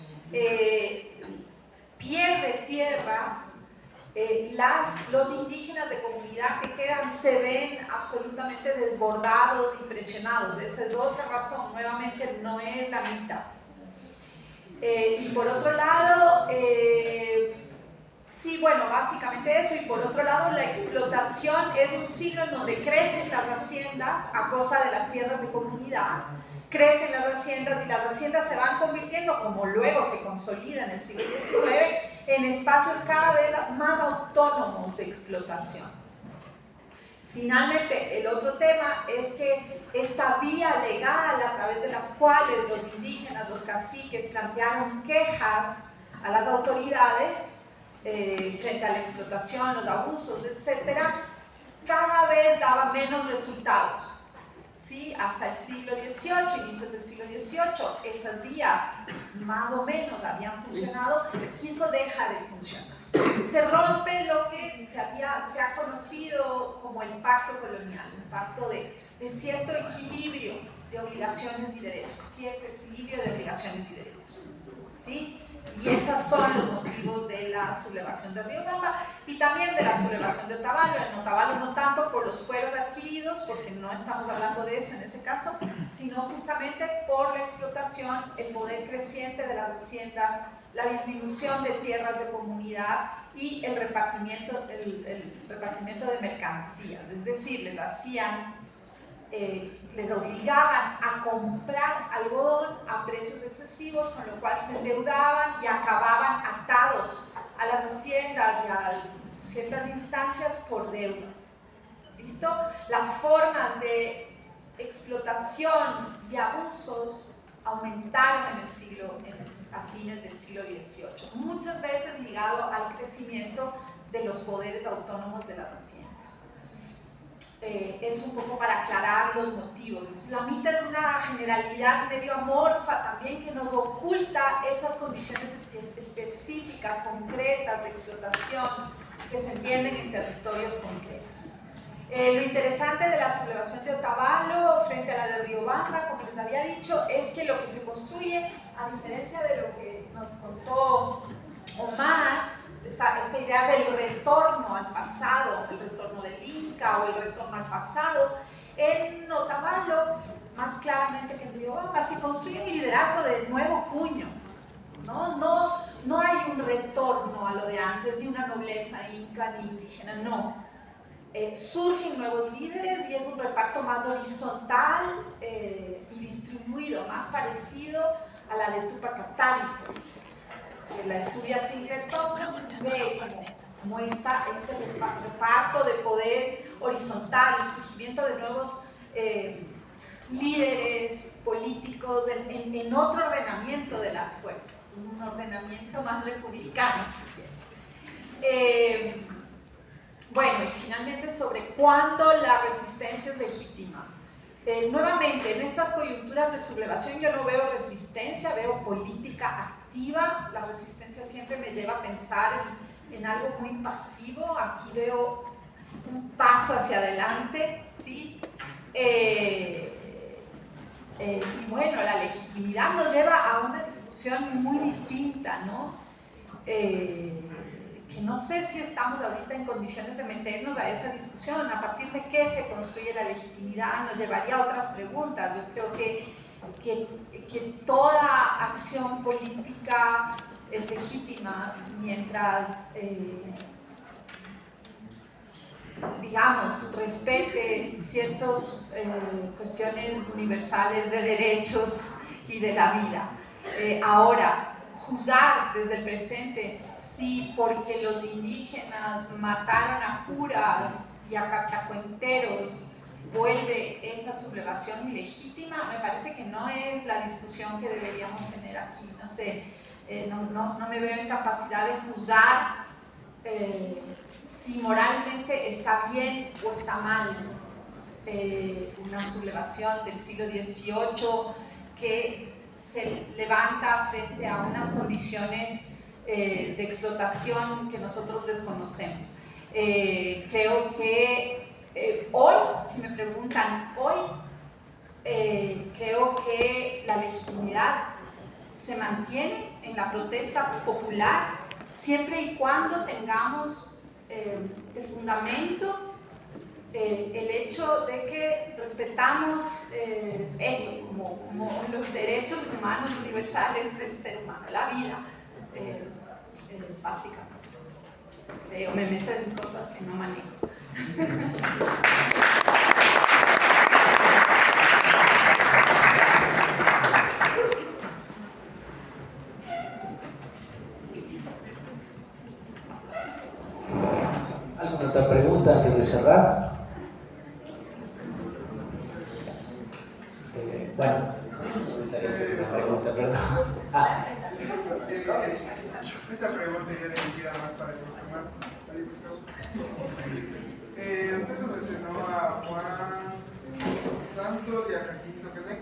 Speaker 3: pierde tierras, los indígenas de comunidad que quedan se ven absolutamente desbordados y presionados. Esa es otra razón, nuevamente no es la mitad. Y por otro lado, sí, bueno, básicamente eso. Y por otro lado, la explotación es un siglo en donde crecen las haciendas a costa de las tierras de comunidad. Crecen las haciendas y las haciendas se van convirtiendo, como luego se consolida en el siglo XIX, en espacios cada vez más autónomos de explotación. Finalmente, el otro tema es que esta vía legal a través de las cuales los indígenas, los caciques plantearon quejas a las autoridades frente a la explotación, los abusos, etc., cada vez daba menos resultados. ¿Sí? Hasta el siglo XVIII, inicios del siglo XVIII, esas vías más o menos habían funcionado y eso deja de funcionar. Se rompe lo que se ha conocido como el pacto colonial, un pacto de cierto equilibrio de obligaciones y derechos, cierto equilibrio de obligaciones y derechos, ¿sí? Y esos son los motivos de la sublevación de Riobamba y también de la sublevación de Otavalo. En Otavalo no tanto por los fueros adquiridos, porque no estamos hablando de eso en ese caso, sino justamente por la explotación, el poder creciente de las haciendas, la disminución de tierras de comunidad y el repartimiento de mercancías. Es decir, les obligaban a comprar algodón a precios excesivos, con lo cual se endeudaban y acababan atados a las haciendas y a ciertas instancias por deudas. ¿Listo? Las formas de explotación y abusos aumentaron a fines del siglo XVIII, muchas veces ligado al crecimiento de los poderes autónomos de las haciendas. Es un poco para aclarar los motivos. Entonces, la mitad es una generalidad medio amorfa también que nos oculta esas condiciones específicas, concretas de explotación que se entienden en territorios concretos. Lo interesante de la sublevación de Otavalo frente a la de Riobamba, como les había dicho, es que lo que se construye, a diferencia de lo que nos contó Omar, esta idea del retorno al pasado, el retorno del Inca o el retorno al pasado, en Otavalo, más claramente que en Riobamba, se construye un liderazgo de nuevo cuño. No hay un retorno a lo de antes, ni una nobleza inca ni indígena, no. Surgen nuevos líderes y es un reparto más horizontal y distribuido, más parecido a la de Tupac Katari, que la estudia Sinclair Thompson, ve como este reparto de poder horizontal, el surgimiento de nuevos líderes políticos en otro ordenamiento de las fuerzas, un ordenamiento más republicano, si quieren. Bueno, y finalmente sobre cuándo la resistencia es legítima. Nuevamente, en estas coyunturas de sublevación yo no veo resistencia, veo política activa. La resistencia siempre me lleva a pensar en algo muy pasivo. Aquí veo un paso hacia adelante, ¿sí? Y bueno, la legitimidad nos lleva a una discusión muy distinta, ¿no? Que no sé si estamos ahorita en condiciones de meternos a esa discusión, a partir de qué se construye la legitimidad, nos llevaría a otras preguntas. Yo creo que toda acción política es legítima mientras, digamos, respete ciertas cuestiones universales de derechos y de la vida. Ahora, juzgar desde el presente si porque los indígenas mataron a curas y a cartacuenteros vuelve esa sublevación ilegítima, me parece que no es la discusión que deberíamos tener aquí. No sé, no me veo en capacidad de juzgar si moralmente está bien o está mal una sublevación del siglo XVIII que se levanta frente a unas condiciones de explotación que nosotros desconocemos. Creo que hoy, si me preguntan hoy, creo que la legitimidad se mantiene en la protesta popular siempre y cuando tengamos de fundamento el hecho de que respetamos eso como los derechos humanos universales del ser humano, la vida, básicamente. Yo me meto en cosas que no manejo.
Speaker 1: ¿Alguna otra pregunta antes de cerrar? Bueno, me gustaría hacer una pregunta, perdón.
Speaker 9: Esta pregunta ya dirigida más para el programa. Usted nos mencionó a Juan Santos y a Jacinto Quedé.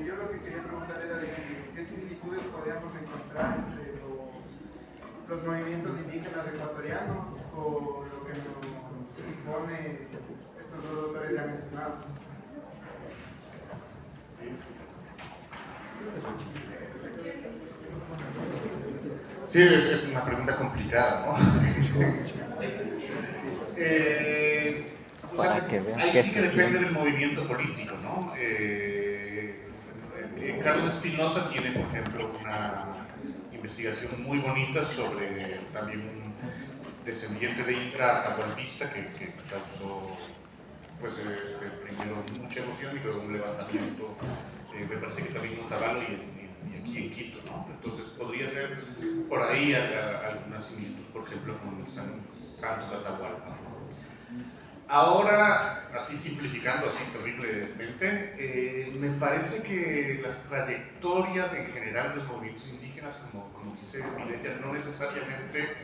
Speaker 9: Yo lo que quería preguntar era de qué similitudes podríamos encontrar entre los movimientos indígenas ecuatorianos con lo que nos impone estos dos autores ya mencionados.
Speaker 4: Sí, es una pregunta complicada, ¿no?
Speaker 10: Para que vean
Speaker 4: ahí
Speaker 10: qué
Speaker 4: sí que
Speaker 10: se
Speaker 4: depende
Speaker 10: siente.
Speaker 4: del movimiento político, ¿no? Carlos Espinosa tiene, por ejemplo, una investigación muy bonita sobre también un descendiente de Inca atahualpista que causó, pues, primero mucha emoción y luego un levantamiento, me parece que también en Otavalo y aquí en Quito, ¿no? Entonces podría ser por ahí alguna similitud, por ejemplo, con Santos de Atahualpa, ¿no? Ahora, así simplificando así terriblemente, me parece que las trayectorias en general de los movimientos indígenas, como dice Mireya, no necesariamente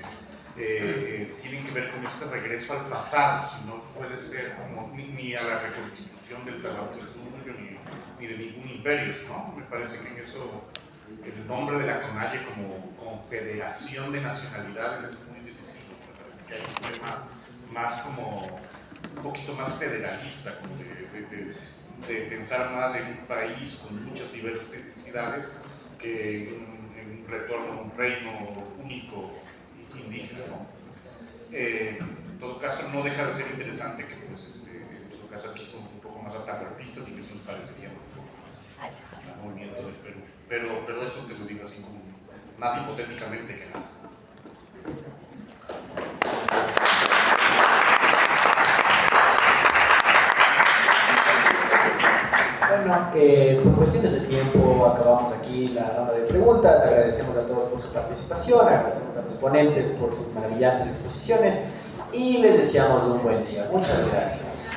Speaker 4: tienen que ver con este regreso al pasado, sino puede ser como ni a la reconstitución del Tahuantinsuyo ni de ningún imperio, ¿no? Me parece que en eso el nombre de la CONAIE como Confederación de Nacionalidades es muy decisivo. Me parece que hay un tema más como un poquito más federalista, como de pensar más en un país con muchas diversidades que en un retorno a un reino único indígena, ¿no? En todo caso, no deja de ser interesante que, pues, en todo caso, aquí somos un poco más atahualpistas y que eso nos parecería un poco más al movimiento del Perú. Pero eso te lo digo así como más hipotéticamente que nada.
Speaker 1: Bueno, ya por cuestiones de tiempo acabamos aquí la ronda de preguntas. Agradecemos a todos por su participación, agradecemos a los ponentes por sus maravillantes exposiciones y les deseamos un buen día. Muchas gracias.